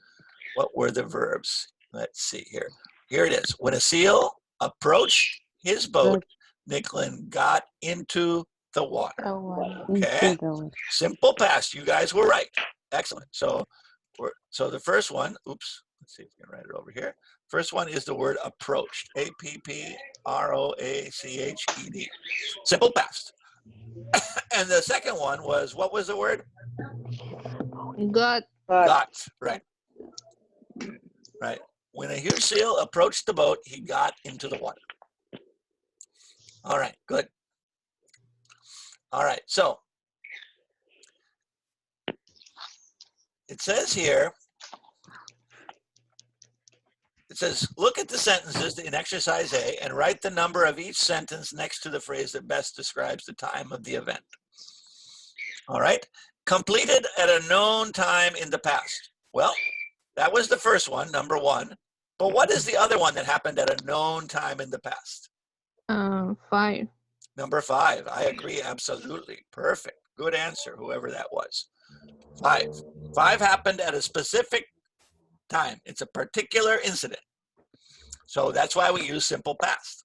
S2: What were the verbs? Let's see here. Here it is. When a seal approached his boat, Nicklin got into the water. Okay. Simple past. You guys were right. Excellent. So the first one, oops, let's see if we can write it over here. First one is the word approached. APPROACHED. Simple past. And the second one was, what was the word?
S4: Got.
S2: Right. Right. When a huge seal approached the boat, he got into the water. All right, good. All right, so it says here, It says, look at the sentences in exercise A and write the number of each sentence next to the phrase that best describes the time of the event. All right. Completed at a known time in the past. Well, that was the first one, number 1. But what is the other one that happened at a known time in the past?
S4: 5.
S2: Number 5. I agree, absolutely. Perfect. Good answer, whoever that was. 5. 5 happened at a specific time. It's a particular incident. So that's why we use simple past.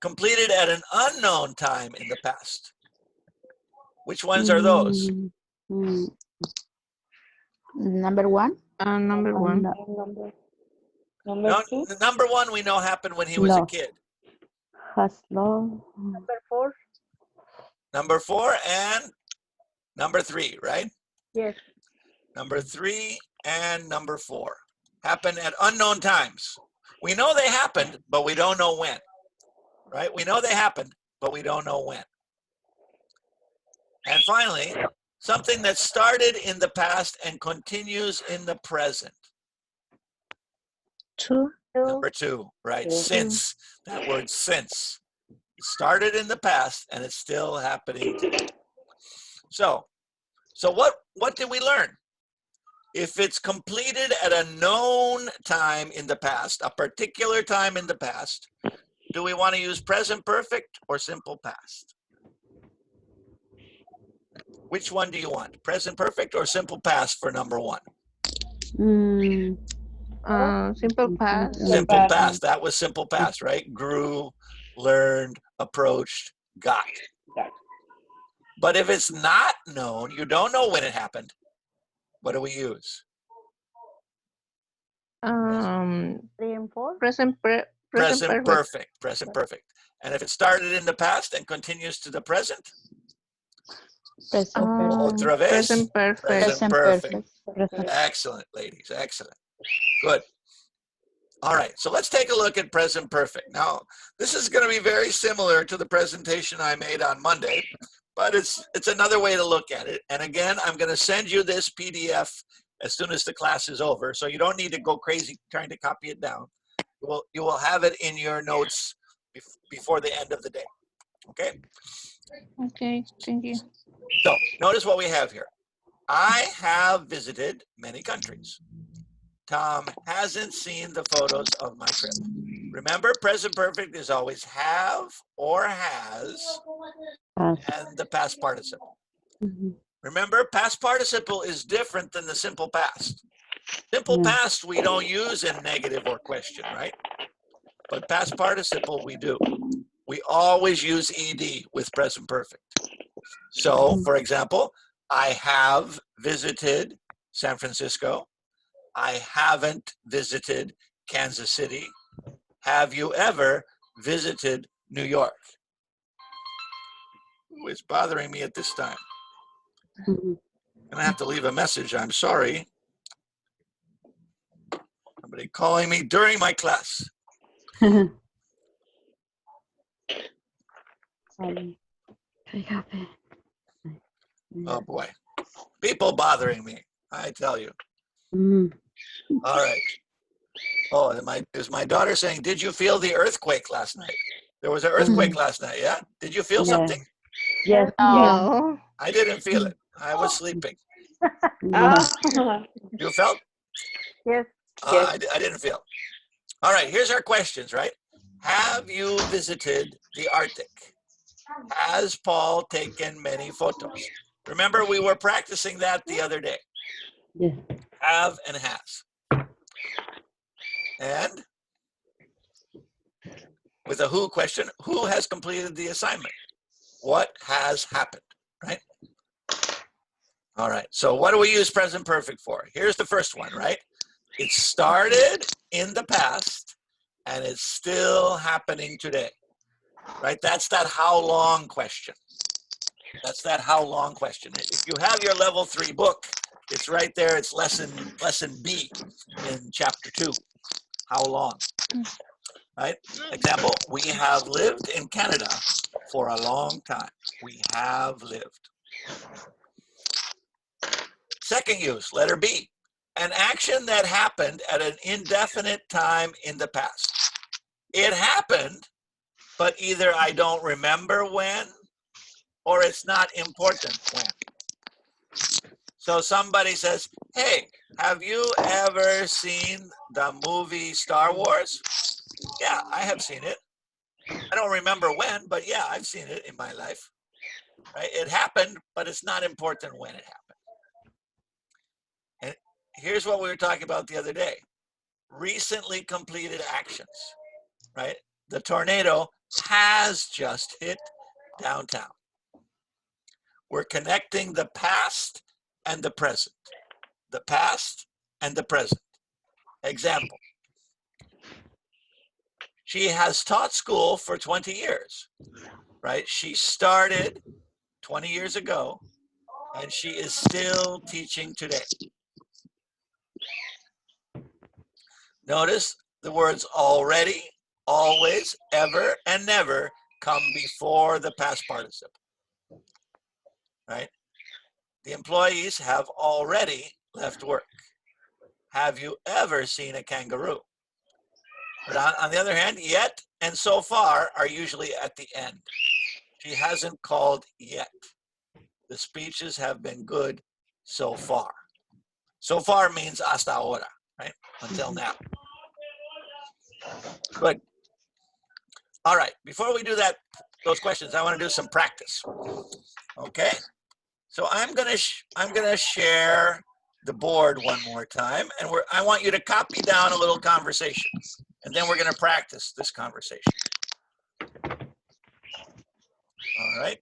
S2: Completed at an unknown time in the past. Which ones are those?
S5: Number 1.
S4: Number 1.
S1: Number 2.
S2: Number 1 we know happened when he was a kid.
S5: Has long. Number 4.
S2: Number 4 and number 3, right?
S5: Yes.
S2: Number 3 and number 4 happen at unknown times. We know they happened, but we don't know when, right? We know they happened, but we don't know when. And finally, something that started in the past and continues in the present.
S5: 2.
S2: Number 2, right? Since, that word since. It started in the past and it's still happening today. So what did we learn? If it's completed at a known time in the past, a particular time in the past, do we want to use present perfect or simple past? Which one do you want? Present perfect or simple past for number 1?
S4: Simple past.
S2: Simple past. That was simple past, right? Grew, learned, approached, got. But if it's not known, you don't know when it happened, what do we use?
S5: 3 and 4.
S2: Present perfect. Present perfect. And if it started in the past and continues to the present? Otra vez.
S4: Present perfect.
S2: Present perfect. Excellent, ladies. Excellent. Good. All right, so let's take a look at present perfect. Now, this is going to be very similar to the presentation I made on Monday, but it's another way to look at it. And again, I'm going to send you this PDF as soon as the class is over, so you don't need to go crazy trying to copy it down. You will have it in your notes before the end of the day. Okay?
S4: Okay, thank you.
S2: So, notice what we have here. I have visited many countries. Tom hasn't seen the photos of my trip. Remember, present perfect is always have or has and the past participle. Remember, past participle is different than the simple past. Simple past we don't use in negative or question, right? But past participle we do. We always use ed with present perfect. So, for example, I have visited San Francisco. I haven't visited Kansas City. Have you ever visited New York? Ooh, it's bothering me at this time. I'm gonna have to leave a message. I'm sorry. Somebody calling me during my class. Oh boy. People bothering me, I tell you. All right. Oh, is my daughter saying, did you feel the earthquake last night? There was an earthquake last night, yeah? Did you feel something?
S5: Yes.
S4: No.
S2: I didn't feel it. I was sleeping.
S1: Ah,
S2: You felt?
S5: Yes.
S2: I didn't feel. All right, here's our questions, right? Have you visited the Arctic? Has Paul taken many photos? Remember, we were practicing that the other day. Have and has. And with a who question, who has completed the assignment? What has happened, right? All right, so what do we use present perfect for? Here's the first one, right? It started in the past and it's still happening today, right? That's that how long question. That's that how long question. If you have your level 3 book, it's right there. It's lesson B in chapter 2. How long, right? Example, we have lived in Canada for a long time. We have lived. Second use, letter B. an action that happened at an indefinite time in the past. It happened, but either I don't remember when or it's not important when. So somebody says, hey, have you ever seen the movie Star Wars? Yeah, I have seen it. I don't remember when, but yeah, I've seen it in my life. Right? It happened, but it's not important when it happened. And here's what we were talking about the other day. Recently completed actions, right? The tornado has just hit downtown. We're connecting the past and the present. The past and the present. Example. She has taught school for 20 years, right? She started 20 years ago, and she is still teaching today. Notice the words already, always, ever, and never come before the past participle, right? The employees have already left work. Have you ever seen a kangaroo? But on the other hand, yet and so far are usually at the end. She hasn't called yet. The speeches have been good so far. So far means hasta ahora, right? Until now. Good. All right, before we do that, those questions, I want to do some practice. Okay? So I'm gonna share the board one more time, and I want you to copy down a little conversation, and then we're gonna practice this conversation. All right.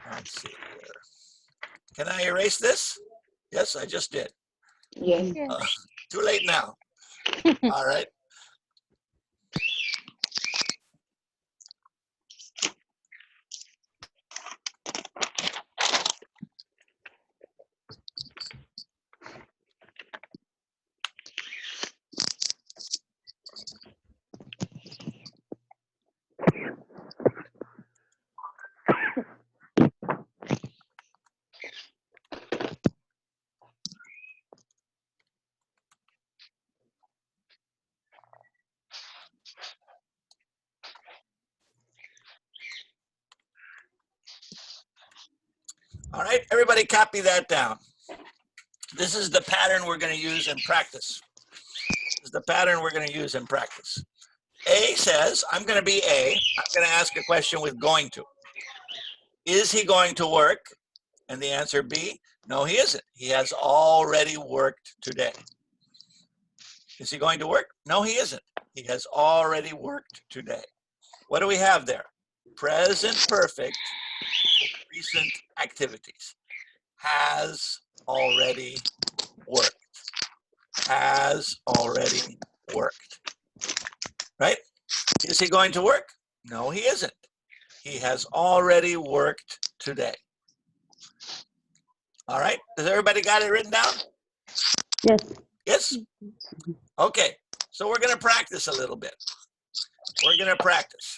S2: Let's see here. Can I erase this? Yes, I just did.
S1: Yes.
S2: Too late now. All right. All right, everybody copy that down. This is the pattern we're going to use in practice. This is the pattern we're going to use in practice. A says, I'm going to be A. I'm going to ask a question with going to. Is he going to work? And the answer B, no, he isn't. He has already worked today. Is he going to work? No, he isn't. He has already worked today. What do we have there? Present perfect, recent activities. Has already worked. Has already worked. Right? Is he going to work? No, he isn't. He has already worked today. All right. Has everybody got it written down?
S5: Yes.
S2: Yes? Okay. So we're going to practice a little bit. We're going to practice.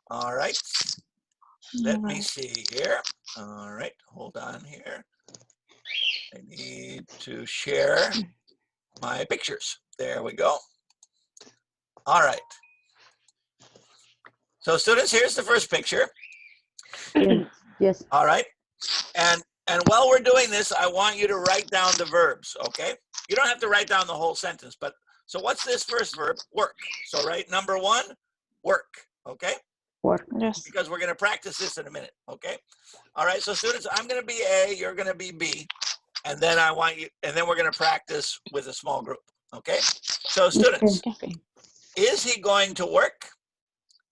S2: All right. Let me see here. All right. Hold on here. I need to share my pictures. There we go. All right. So students, here's the first picture.
S5: Yes. Yes.
S2: All right. And while we're doing this, I want you to write down the verbs, okay? You don't have to write down the whole sentence, but so what's this first verb? Work. So right, number one, work, okay?
S5: Work.
S4: Yes.
S2: Because we're gonna practice this in a minute, okay? All right, so students, I'm gonna be A, you're gonna be B, and then we're gonna practice with a small group, okay? So students,
S4: Okay.
S2: is he going to work?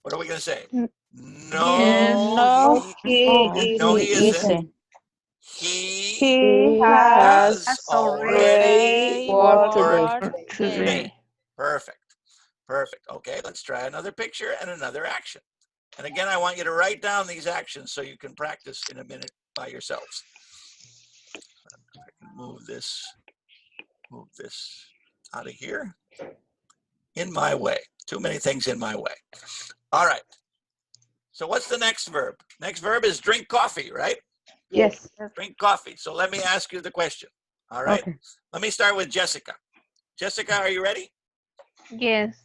S2: What are we gonna say?
S4: Yes.
S2: No,
S4: No,
S2: he isn't.
S4: isn't.
S2: He
S4: has
S2: has already
S4: worked
S2: worked
S4: today.
S2: today. Perfect. Perfect. Okay, let's try another picture and another action. And again, I want you to write down these actions so you can practice in a minute by yourselves. I can move this out of here. In my way. Too many things in my way. All right. So what's the next verb? Next verb is drink coffee, right?
S5: Yes.
S2: Drink coffee. So let me ask you the question. All right.
S5: Okay.
S2: Let me start with Jessica. Jessica, are you ready?
S4: Yes.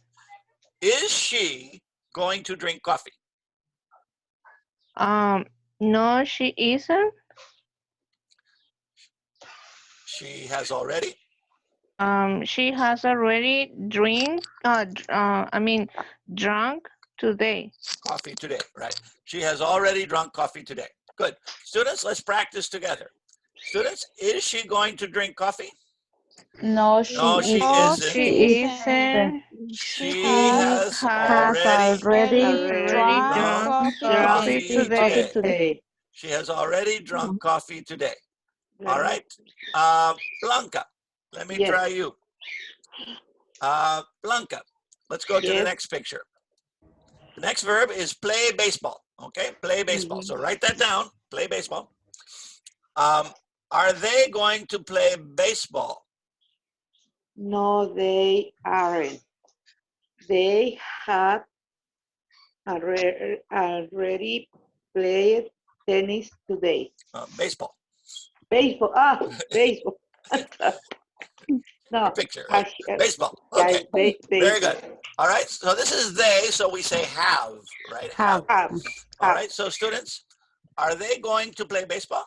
S2: Is she going to drink coffee?
S4: No, she isn't.
S2: She has already.
S4: She has already drunk today.
S2: Coffee today, right? She has already drunk coffee today. Good. Students, let's practice together. Students, is she going to drink coffee?
S4: No,
S2: No, she
S4: isn't.
S2: isn't.
S4: She isn't.
S2: She
S4: has
S2: has
S3: Already
S4: drunk coffee today.
S3: today.
S2: She has already drunk coffee today. All right. Blanca, let me
S1: Yes.
S2: try you. Blanca, let's go to the
S1: Yes.
S2: next picture. The next verb is play baseball. Okay, play baseball. So write that down. Play baseball. Are they going to play baseball?
S1: No, they aren't. They have already played tennis today.
S2: Baseball.
S1: Baseball. Baseball. No.
S2: Picture. Right? Baseball.
S1: Yeah,
S2: Okay. Very
S1: baseball.
S2: good. All right. So this is they. So we say have, right?
S3: Have.
S2: All right. So students, are they going to play baseball?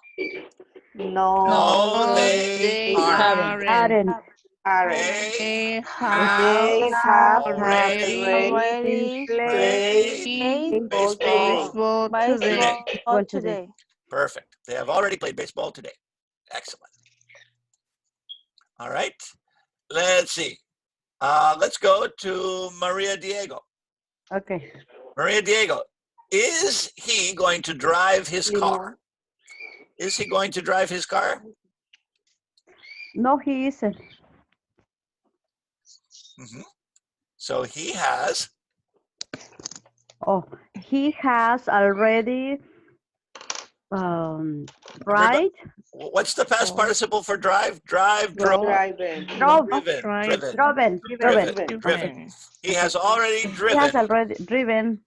S1: No,
S2: No, they aren't.
S3: Aren't.
S2: They
S1: They
S2: have
S1: have
S2: already played baseball
S4: baseball today.
S3: Well, today.
S2: Perfect. They have already played baseball today. Excellent. All right. Let's see. Let's go to Maria Diego.
S5: Okay.
S2: Maria Diego, is he going to drive his car? Is he going to drive his car?
S5: No, he isn't.
S2: So he has.
S5: Oh, he has already right?
S2: What's the past participle for drive? Drive,
S1: driving.
S2: driven. He has already
S5: He
S2: driven
S5: has already driven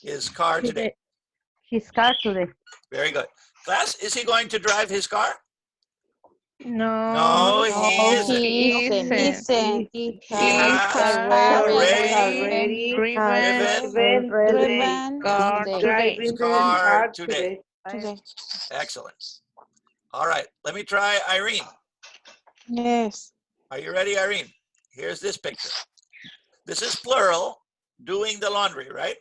S2: his car today.
S5: his car today.
S2: Very good. Class, is he going to drive his car?
S4: No,
S2: he isn't.
S4: He
S2: has
S4: already driven
S2: his car today. Excellent. All right, let me try Irene.
S6: Yes.
S2: Are you ready, Irene? Here's this picture. This is plural, doing the laundry, right?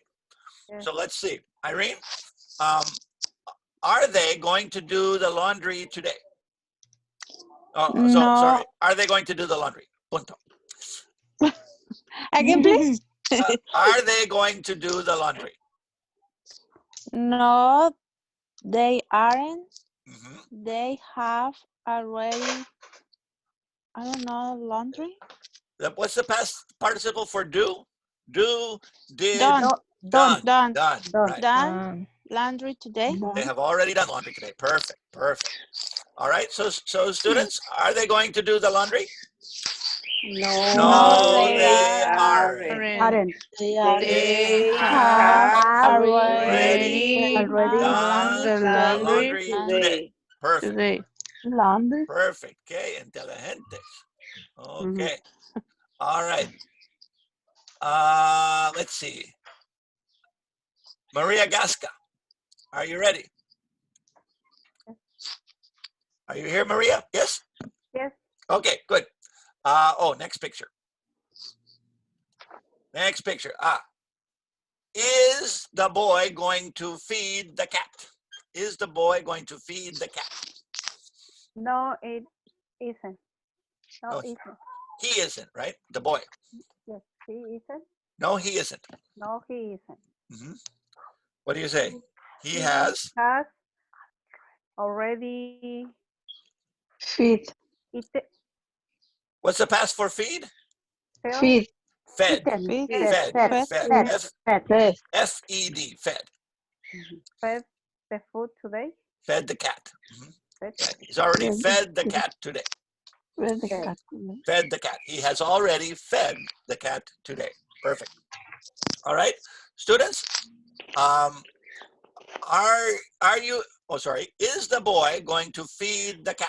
S2: So let's see. Irene, are they going to do the laundry today? Oh, so
S6: No.
S2: sorry. Are they going to do the laundry? Punto.
S6: Again, please.
S2: Are they going to do the laundry?
S6: No, they aren't.
S2: Mm-hmm.
S6: They have already, I don't know, laundry?
S2: What's the past participle for do? Do, did,
S6: Done.
S2: Right.
S6: Done laundry today?
S2: They have already done laundry today. Perfect. All right. So students, are they going to do the laundry?
S1: No,
S2: they
S1: aren't.
S2: They
S6: have
S2: already
S6: done
S2: done
S6: the
S2: laundry today. Perfect.
S4: today.
S5: Laundry.
S2: Perfect. Okay, inteligentes. Okay. All right. Let's see. Maria Gasca, are you ready? Are you here, Maria? Yes?
S3: Yes.
S2: Okay, good. Next picture. Next picture. Is the boy going to feed the cat? Is the boy going to feed the cat?
S3: No, it isn't.
S2: No,
S3: isn't.
S2: He isn't, right? The boy.
S3: Yes, he isn't.
S2: No, he isn't.
S3: No, he isn't.
S2: What do you say? He has
S3: already
S6: Feed.
S2: What's the past for feed?
S6: Feed.
S2: Fed.
S3: Eaten.
S2: Fed. F-E-D. Fed.
S3: Fed the food today.
S2: Fed the cat. He's already fed the cat today. Fed the cat. He has already fed the cat today. Perfect. All right, students. Are you, oh, sorry, is the boy going to feed the cat?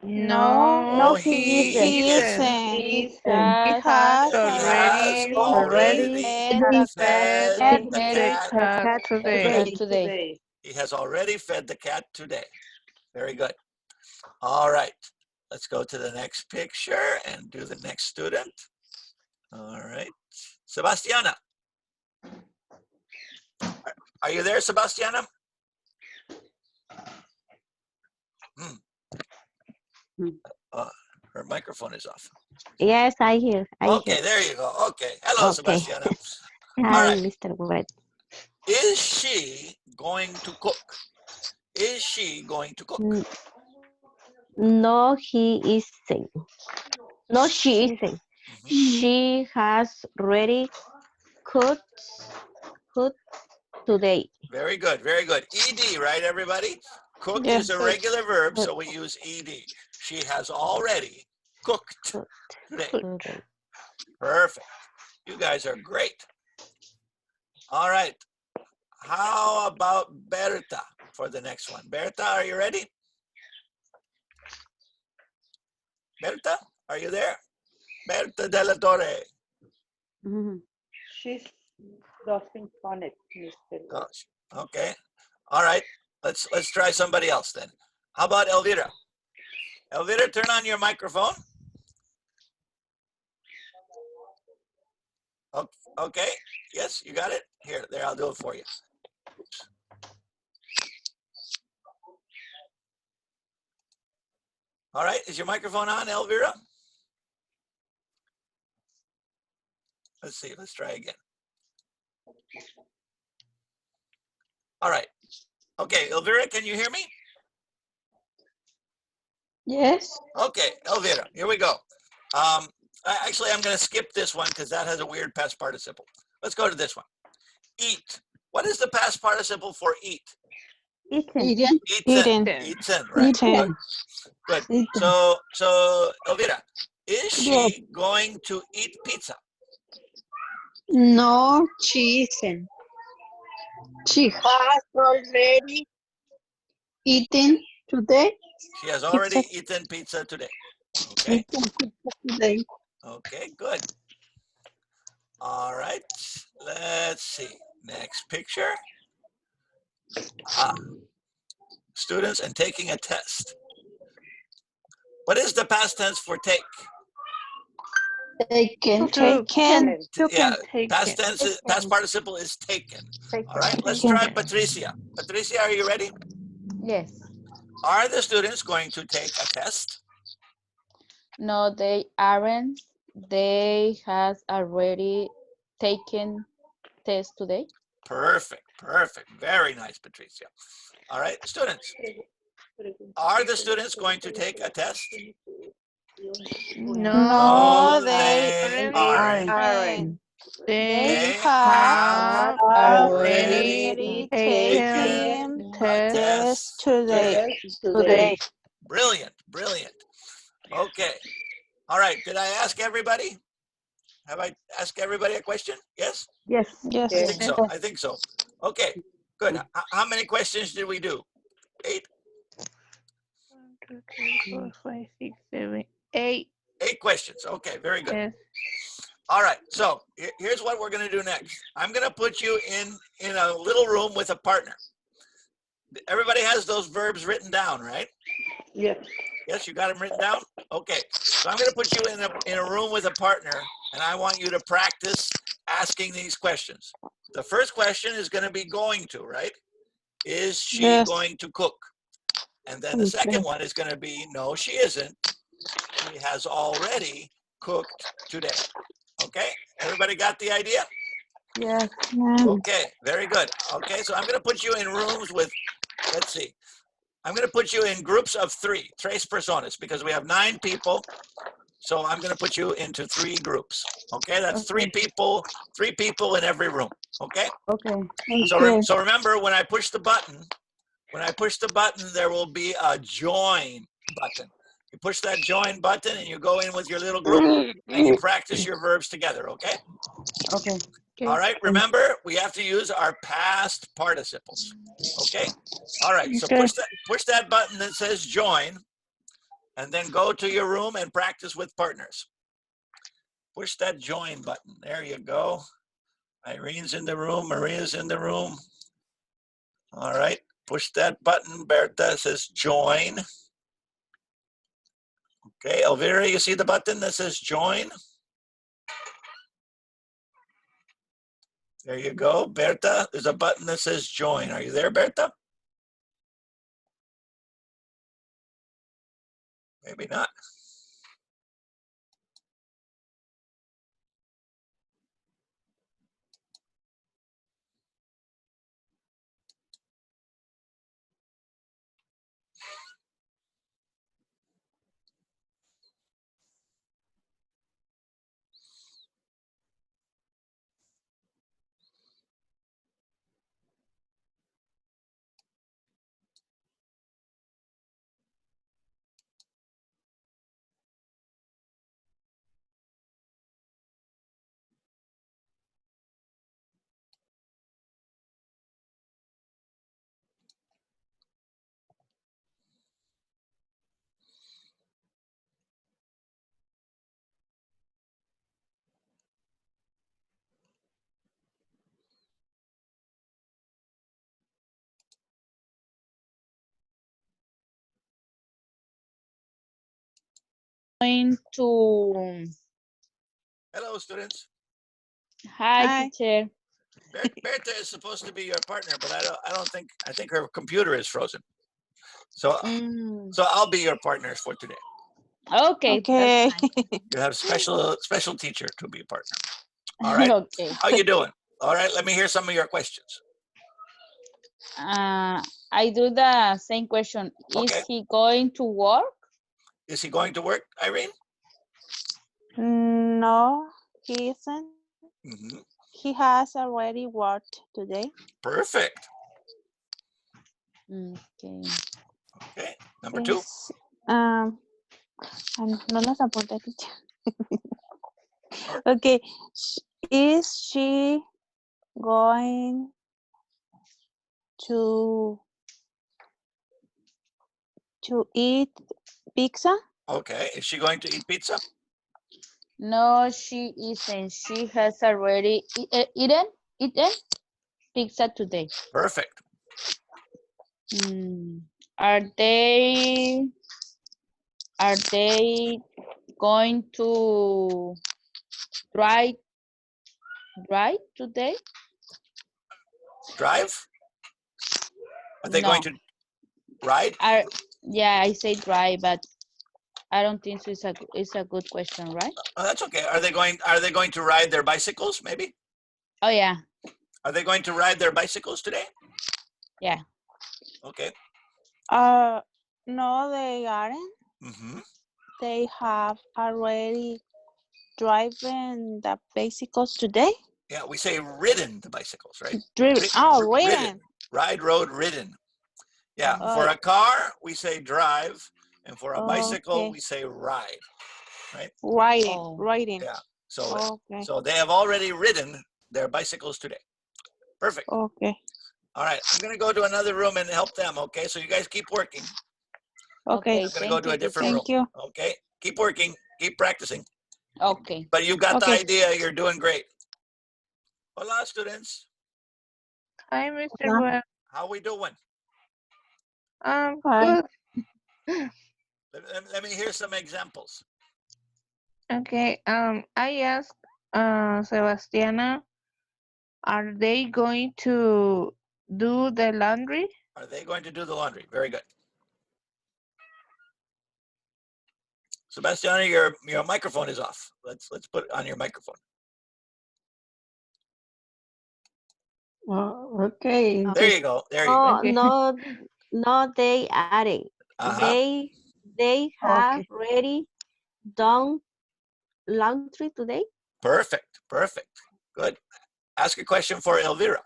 S6: No,
S5: he
S6: he
S5: isn't.
S6: isn't.
S1: He
S5: He
S6: He
S5: has
S6: has
S2: He has
S6: already
S5: already
S6: fed
S2: already
S6: the
S2: fed
S5: fed
S2: the
S5: the
S2: cat.
S5: cat today.
S4: today.
S2: He has already fed the cat today. Very good. All right. Let's go to the next picture and do the next student. All right. Sebastiana. Are you there, Sebastiana? Her microphone is off.
S7: Yes, I hear.
S2: Okay, there you go. Okay. Hello,
S7: Okay.
S2: Sebastiana. All
S7: Hi,
S2: right.
S7: Mr. Wet.
S2: Is she going to cook? Is she going to cook?
S7: No, he isn't. No, she isn't.
S2: Mhm.
S7: She has already cooked today.
S2: Very good, very good. ED, right, everybody? Cook
S6: Yes.
S2: is a regular verb, so we use ED. She has already cooked today.
S7: Today.
S2: Perfect. You guys are great. All right. How about Berta for the next one? Berta, are you ready? Berta, are you there? Berta de la Torre.
S1: She's doesn't connect, Mr.
S2: Oh, okay. All right. Let's try somebody else then. How about Elvira? Elvira, turn on your microphone. Okay. Yes, you got it. Here, there, I'll do it for you. Oops. All right. Is your microphone on, Elvira? Let's see. Let's try again. All right. Okay, Elvira, can you hear me?
S6: Yes.
S2: Okay, Elvira, here we go. Actually, I'm going to skip this one because that has a weird past participle. Let's go to this one. Eat. What is the past participle for eat?
S5: Eaten.
S6: Eaten.
S2: Eaten, right?
S6: Eaten.
S2: Good.
S6: Eaten.
S2: So Elvira, is she going to eat pizza?
S6: No, she isn't. She has already eaten today.
S2: She has already eaten pizza today. Okay.
S6: Eaten pizza today.
S2: Okay, good. All right. Let's see. Next picture. Students and taking a test. What is the past tense for take?
S6: Taken.
S2: Yeah, past tense, past participle is taken. All right, let's try Patricia. Patricia, are you ready?
S4: Yes.
S2: Are the students going to take a test?
S4: No, they aren't. They has already taken test today.
S2: Perfect, perfect. Very nice, Patricia. All right, students. Are the students going to take a test?
S6: No, they
S2: aren't.
S6: aren't.
S2: They
S6: have
S2: have
S6: already
S2: taken
S6: taken
S2: a test
S6: today.
S2: Brilliant, brilliant. Okay. All right, did I ask everybody? Have I asked everybody a question? Yes?
S5: Yes.
S6: Yes.
S2: I think so. I think so. Okay, good. How many questions did we do? 8?
S6: 1, 2, 3, 4, 5, 6, 7, 8.
S2: 8 questions. Okay, very good.
S6: Yes.
S2: All right, so here's what we're going to do next. I'm going to put you in a little room with a partner. Everybody has those verbs written down, right?
S1: Yes.
S2: Yes, you got them written down? Okay, so I'm going to put you in a room with a partner, and I want you to practice asking these questions. The first question is going to be going to, right? Is she going to cook? And then the second one is going to be, no, she isn't. She has already cooked today. Okay, everybody got the idea?
S5: Yes.
S2: Okay, very good. Okay, so I'm going to put you in rooms with, let's see. I'm going to put you in groups of 3, tres personas, because we have 9 people. So I'm going to put you into 3 groups. Okay, that's 3 people in every room. Okay.
S5: Okay.
S2: So remember, when I push the button, there will be a join button. You push that join button and you go in with your little group and you practice your verbs together. Okay.
S5: Okay.
S2: All right, remember, we have to use our past participles. Okay? All right, so
S5: Okay.
S2: push that button that says join, and then go to your room and practice with partners. Push that join button. There you go. Irene's in the room, Maria's in the room. All right, push that button. Berta says join. Okay, Elvira, you see the button that says join? There you go. Berta, there's a button that says join. Are you there, Berta? Maybe not.
S6: Going to.
S2: Hello, students.
S6: Hi,
S5: Hi.
S6: teacher.
S2: Berta is supposed to be your partner, but I think her computer is frozen. So I'll be your partner for today.
S6: Okay.
S5: Okay.
S2: You have special teacher to be a partner. All right.
S6: Okay.
S2: How you doing? All right. Let me hear some of your questions.
S6: I do the same question.
S2: Okay.
S6: Is he going to work?
S2: Is he going to work, Irene?
S5: No, he isn't.
S2: Mm-hmm.
S5: He has already worked today.
S2: Perfect.
S6: Okay.
S2: Okay. Number 2.
S5: No nos apunta, teacher. Okay. Is she going to eat pizza?
S2: Okay. Is she going to eat pizza?
S6: No, she isn't. She has already eaten pizza today.
S2: Perfect.
S6: Are they going to drive today?
S2: Drive? Are they
S6: No.
S2: going to ride?
S6: Yeah, I say drive, but I don't think so. It's a good question, right?
S2: Oh, that's okay. Are they going to ride their bicycles? Maybe.
S6: Oh yeah.
S2: Are they going to ride their bicycles today?
S6: Yeah.
S2: Okay.
S5: No, they aren't.
S2: Mm-hmm.
S5: They have already driven the bicycles today.
S2: Yeah, we say ridden the bicycles, right?
S5: Driven. Ridden.
S2: Ridden. Ride, road, ridden. Yeah.
S5: Oh.
S2: For a car, we say drive, and for a bicycle,
S5: Okay.
S2: we say ride. Right?
S5: Riding.
S2: Yeah. So
S5: Okay.
S2: so they have already ridden their bicycles today. Perfect.
S5: Okay.
S2: All right. I'm gonna go to another room and help them. Okay. So you guys keep working.
S5: Okay.
S2: I'm gonna go to a different room.
S5: Thank you.
S2: Okay. Keep working. Keep practicing.
S6: Okay.
S2: But you got the
S5: Okay.
S2: idea. You're doing great. Hola, students.
S5: Hi, Mr. Webb.
S2: How we doing?
S5: Good.
S2: Let me hear some examples.
S5: Okay. I asked Sebastiana, are they going to do the laundry?
S2: Are they going to do the laundry? Very good. Sebastiana, your microphone is off. Let's put on your microphone.
S1: Okay.
S2: There you go. There you
S7: Oh,
S2: go.
S7: no, they aren't.
S2: Uh-huh.
S7: They have already done laundry today.
S2: Perfect. Perfect. Good. Ask a question for Elvira.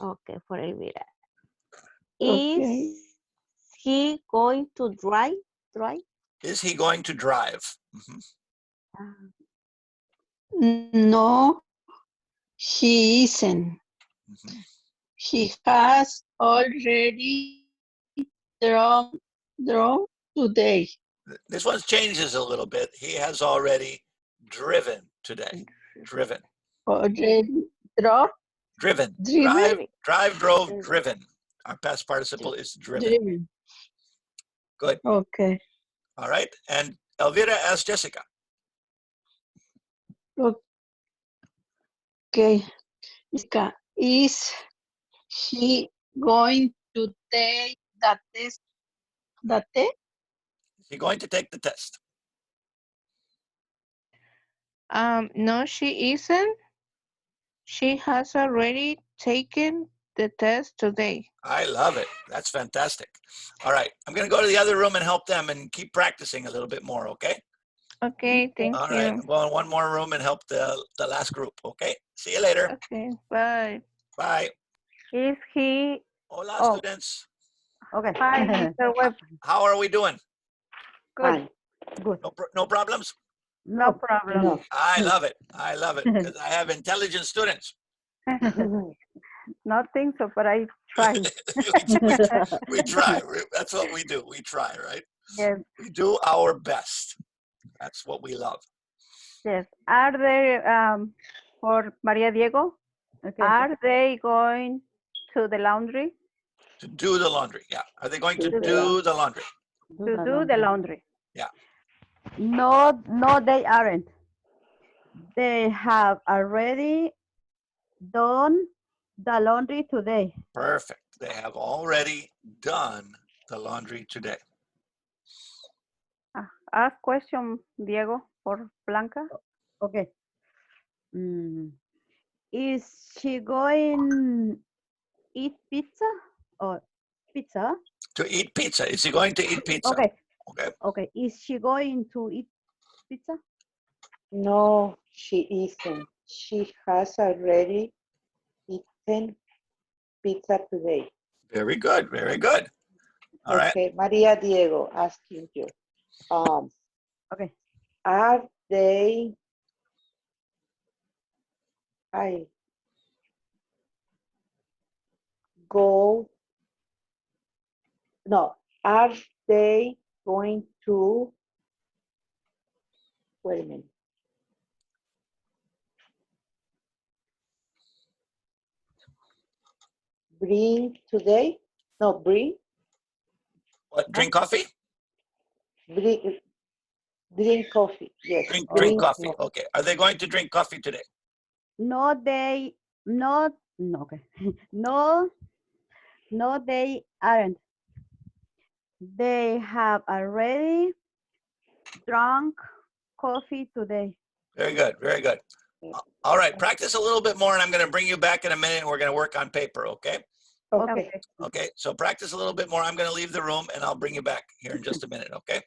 S7: Okay, for Elvira.
S1: Okay.
S7: Is he going to drive?
S2: Is he going to drive? Mm-hmm.
S1: No, She isn't.
S2: Mhm.
S1: He has already drawn today.
S2: This one changes a little bit. He has already driven today. Driven.
S1: Already drawn,
S2: Driven.
S1: driven,
S2: Drive, drove, driven. Our past participle is driven.
S1: driven.
S2: Good.
S1: Okay.
S2: All right. And Elvira asks Jessica.
S1: Okay. Jessica, is he going to take the test? The test?
S2: Is he going to take the test?
S5: No, she isn't. She has already taken the test today.
S2: I love it. That's fantastic. All right. I'm going to go to the other room and help them and keep practicing a little bit more. Okay.
S5: Okay, thank
S2: All
S5: you.
S2: right. I'm going one more room and help the last group. Okay. See you later.
S5: Okay, bye.
S2: Bye.
S3: Is he?
S2: Hola,
S3: Oh.
S2: students.
S3: Okay. Hi, Mr. Webb.
S2: How are we doing?
S3: Good. Good.
S2: No problems?
S3: No problem.
S2: I love it. I love it because I have intelligent students.
S3: Not think so, but I try.
S2: We try. That's what we do. We try, right?
S3: Yes,
S2: We do our best. That's what we love.
S3: yes. Are they, for Maria Diego, are they going to the laundry?
S2: To do the laundry. Yeah. Are they going to
S3: Do the
S2: do the laundry?
S3: To do the laundry.
S2: Yeah.
S7: No, no, they aren't. They have already done the laundry today.
S2: Perfect. They have already done the laundry today.
S3: Ask question, Diego, for Blanca.
S7: Okay. Is she going eat pizza or pizza?
S2: To eat pizza. Is he going to eat pizza?
S7: Okay.
S2: Okay.
S7: Okay. Is she going to eat pizza?
S8: No, she isn't. She has already eaten pizza today.
S2: Very good. Very good. All right.
S8: Okay, Maria Diego asking you.
S7: Okay.
S8: Are they go no, are they going to wait a minute. Bring today? No, bring
S2: What? Drink coffee?
S8: drink coffee. Yes.
S2: Drink coffee. Okay. Are they going to drink coffee today?
S7: No, they not no okay. No, no, they aren't. They have already drunk coffee today.
S2: Very good. Very good. All right. Practice a little bit more and I'm going to bring you back in a minute and we're going to work on paper. Okay.
S8: Okay.
S2: Okay. So practice a little bit more. I'm going to leave the room and I'll bring you back here in just a minute. Okay.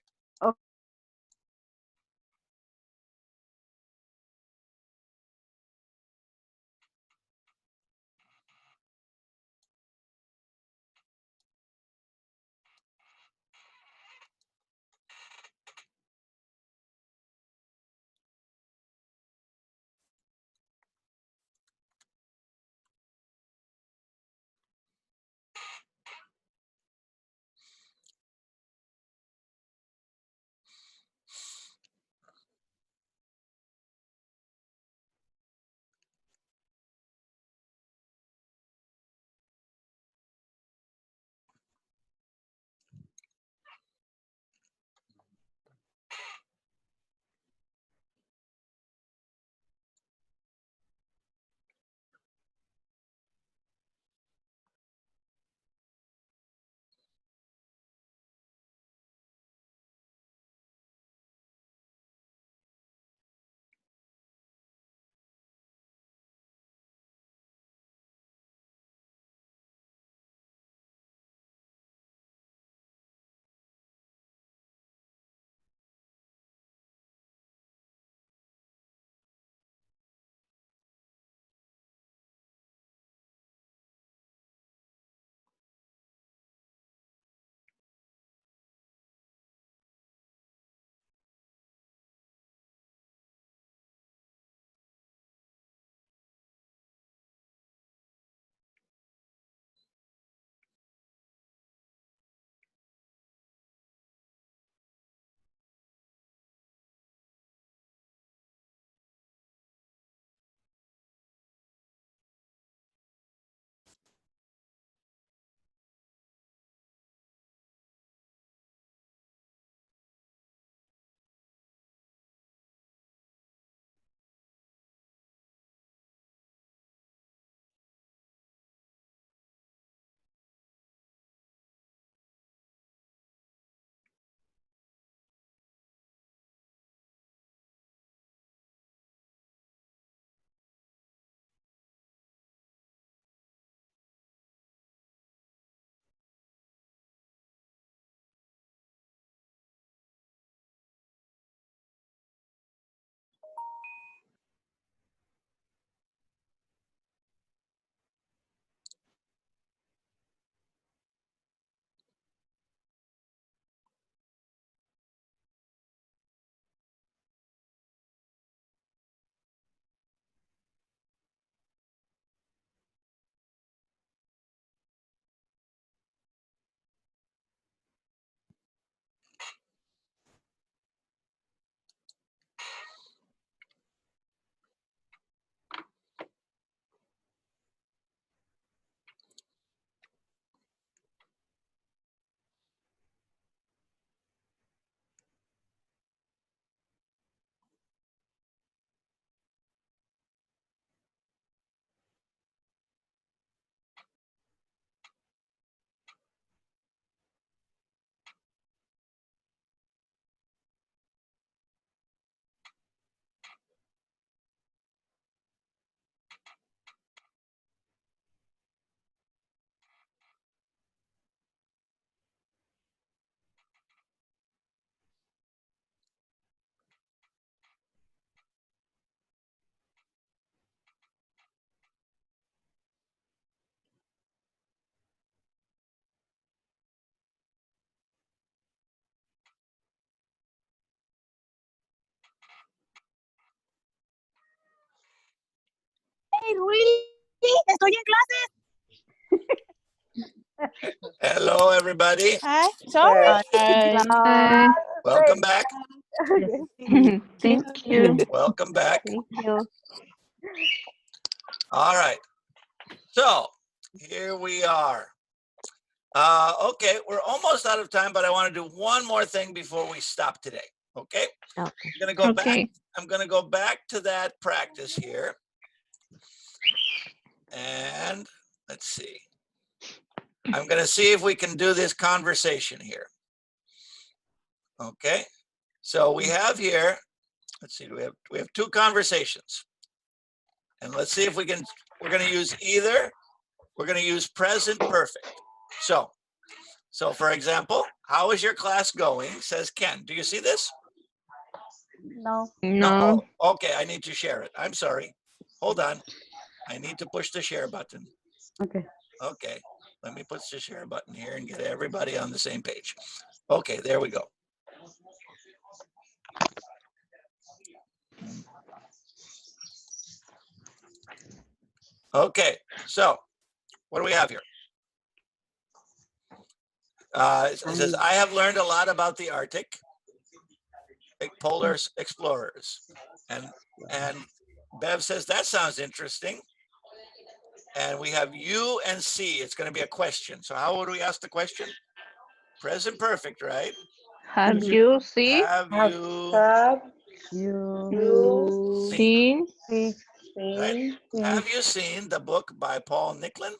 S9: really? Estoy en clases.
S2: Hello, everybody.
S9: Hi. Sorry.
S6: Hi.
S2: Welcome back.
S3: Thank you.
S2: Welcome back.
S3: Thank you.
S2: All right. So here we are. Okay, we're almost out of time, but I want to do one more thing before we stop today. Okay. I'm gonna go back.
S5: Okay.
S2: I'm gonna go back to that practice here. And let's see. I'm gonna see if we can do this conversation here. Okay. So we have here, let's see, we have two conversations. And let's see if we can, we're gonna use present perfect. So for example, how is your class going? Says Ken. Do you see this?
S7: No.
S5: No.
S2: Oh, okay, I need to share it. I'm sorry. Hold on. I need to push the share button.
S7: Okay.
S2: Okay, let me push the share button here and get everybody on the same page. Okay, there we go. Okay, so what do we have here? It says, I have learned a lot about the Arctic polar explorers. And Bev says, that sounds interesting. And we have you and C. It's going to be a question. So how would we ask the question? Present perfect, right?
S5: Have you seen?
S2: Have
S7: You
S2: seen?
S5: Seen?
S2: Right? Have you seen the book by Paul Nicklin?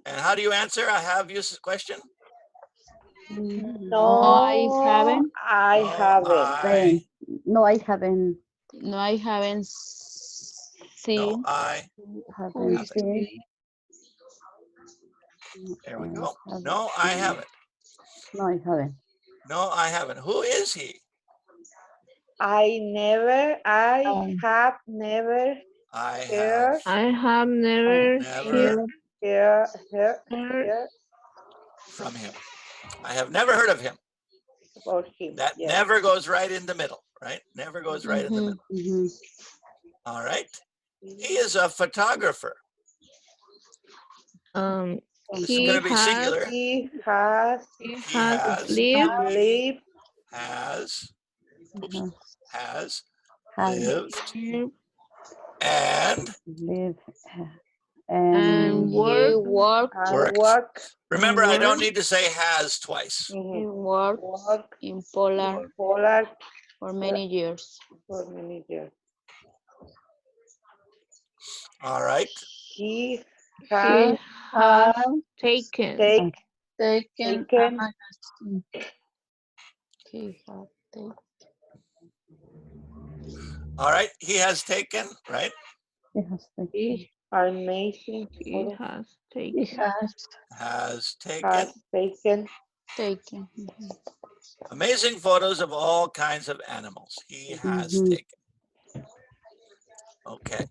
S2: And how do you answer a have you question?
S8: No,
S6: I haven't.
S8: I haven't.
S7: No, I haven't.
S6: No, I haven't
S2: No,
S6: seen.
S2: I
S7: Haven't seen.
S2: There we go. No, I haven't.
S7: No, I haven't.
S2: No, I haven't. Who is he?
S8: I have never
S2: I
S8: heard
S5: I have never
S2: never
S8: heard
S2: from him. I have never heard of him.
S8: about him.
S2: That
S8: Yes.
S2: never goes right in the middle, right? Never goes right in the middle.
S7: Mm-hmm.
S2: All right. He is a photographer. This is going to be singular.
S8: He has
S2: lived, lived, and
S7: Live
S5: and
S6: He
S5: work.
S6: worked.
S2: Remember, I don't
S5: work.
S2: need to say has twice.
S6: He worked in Poland for many years.
S8: for many years.
S2: All right.
S8: He
S5: He
S8: has
S5: has taken.
S1: Taken.
S6: He had taken.
S2: All right. He has taken, right?
S5: He
S8: amazing.
S5: has
S1: He
S5: taken.
S2: Has
S8: Has
S2: taken
S6: Taken.
S2: amazing photos of all kinds of animals. He has taken. Okay.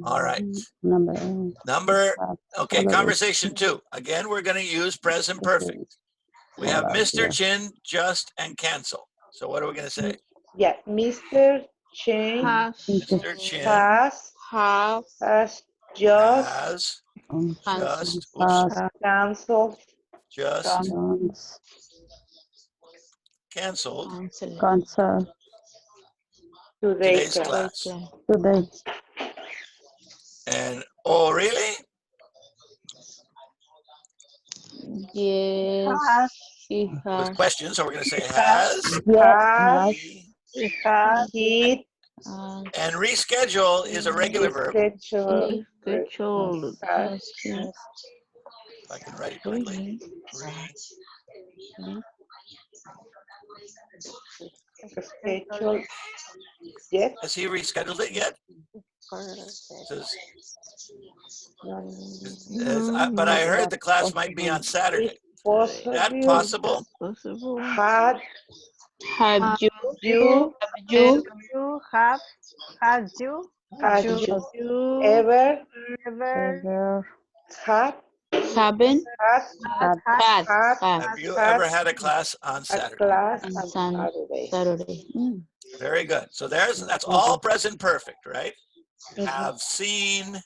S2: All right. Number, okay, conversation 2. Again, we're going to use present perfect. We have Mr. Chin, just, and cancel. So what are we going to say?
S8: Yeah, Mr. Chen
S2: Mr. Chin
S8: has just canceled
S2: canceled today's class. And, oh, really?
S6: Yes, he has.
S2: With questions, so we're going to say has.
S8: he
S2: And reschedule is a regular verb.
S8: scheduled
S5: Scheduled.
S2: If I can write it quickly.
S8: scheduled yet.
S2: Has he rescheduled it yet? But I heard the class might be on Saturday. Is that possible?
S5: Possible.
S8: Had
S6: Have you
S8: you
S7: Have you
S8: ever
S7: ever
S8: had
S6: Haven't
S8: Had
S2: Have you ever had a class on
S8: a
S2: Saturday?
S8: class
S6: on
S8: on Saturday.
S6: Saturday.
S2: Very good. So that's all present perfect, right? Have seen,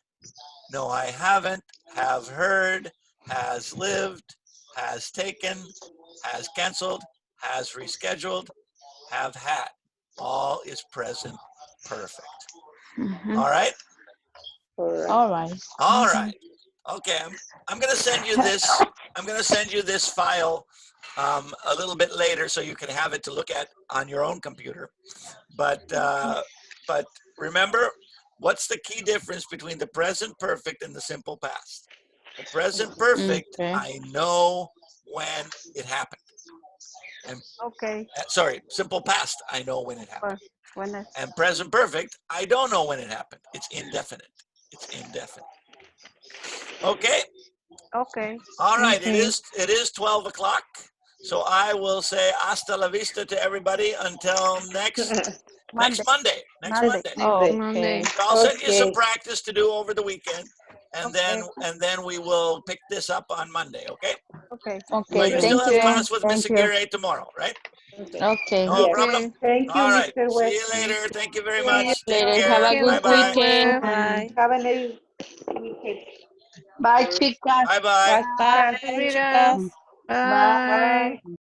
S2: no, I haven't, have heard, has lived, has taken, has canceled, has rescheduled, have had. All is present perfect. All right?
S8: Correct.
S6: All right.
S2: All right. Okay, I'm gonna send you this. I'm gonna send you this file a little bit later so you can have it to look at on your own computer. But remember, what's the key difference between the present perfect and the simple past? The present perfect,
S6: Okay.
S2: I know when it happened. And
S3: Okay.
S2: sorry, simple past, I know when it happened.
S3: Buenas.
S2: And present perfect, I don't know when it happened. It's indefinite. It's indefinite. Okay.
S3: Okay.
S2: All right. It is 12 o'clock. So I will say hasta la vista to everybody until next Monday. Next Monday.
S6: Okay.
S5: Monday.
S2: I'll send you some
S8: Okay.
S2: practice to do over the weekend, and
S3: Okay.
S2: then we will pick this up on Monday. Okay.
S3: Okay.
S2: So
S6: Okay.
S2: you still
S6: Thank
S2: have
S6: you.
S2: class with Miss
S7: Thank you.
S2: Aguirre tomorrow, right?
S6: Okay.
S2: No
S8: Yes.
S2: problem.
S8: Thank you,
S2: All right.
S8: Mr.
S2: See
S8: West.
S2: you later. Thank you very
S5: See
S2: much.
S5: you
S2: Take
S6: Later.
S2: care.
S6: Have a good
S2: Bye-bye.
S6: weekend.
S5: Bye.
S8: Have a nice weekend.
S1: Bye, chicas.
S2: Bye-bye.
S8: Bye.
S5: Bye,
S8: Bye.
S5: Rita.
S1: Bye.
S5: Bye.
S8: Bye.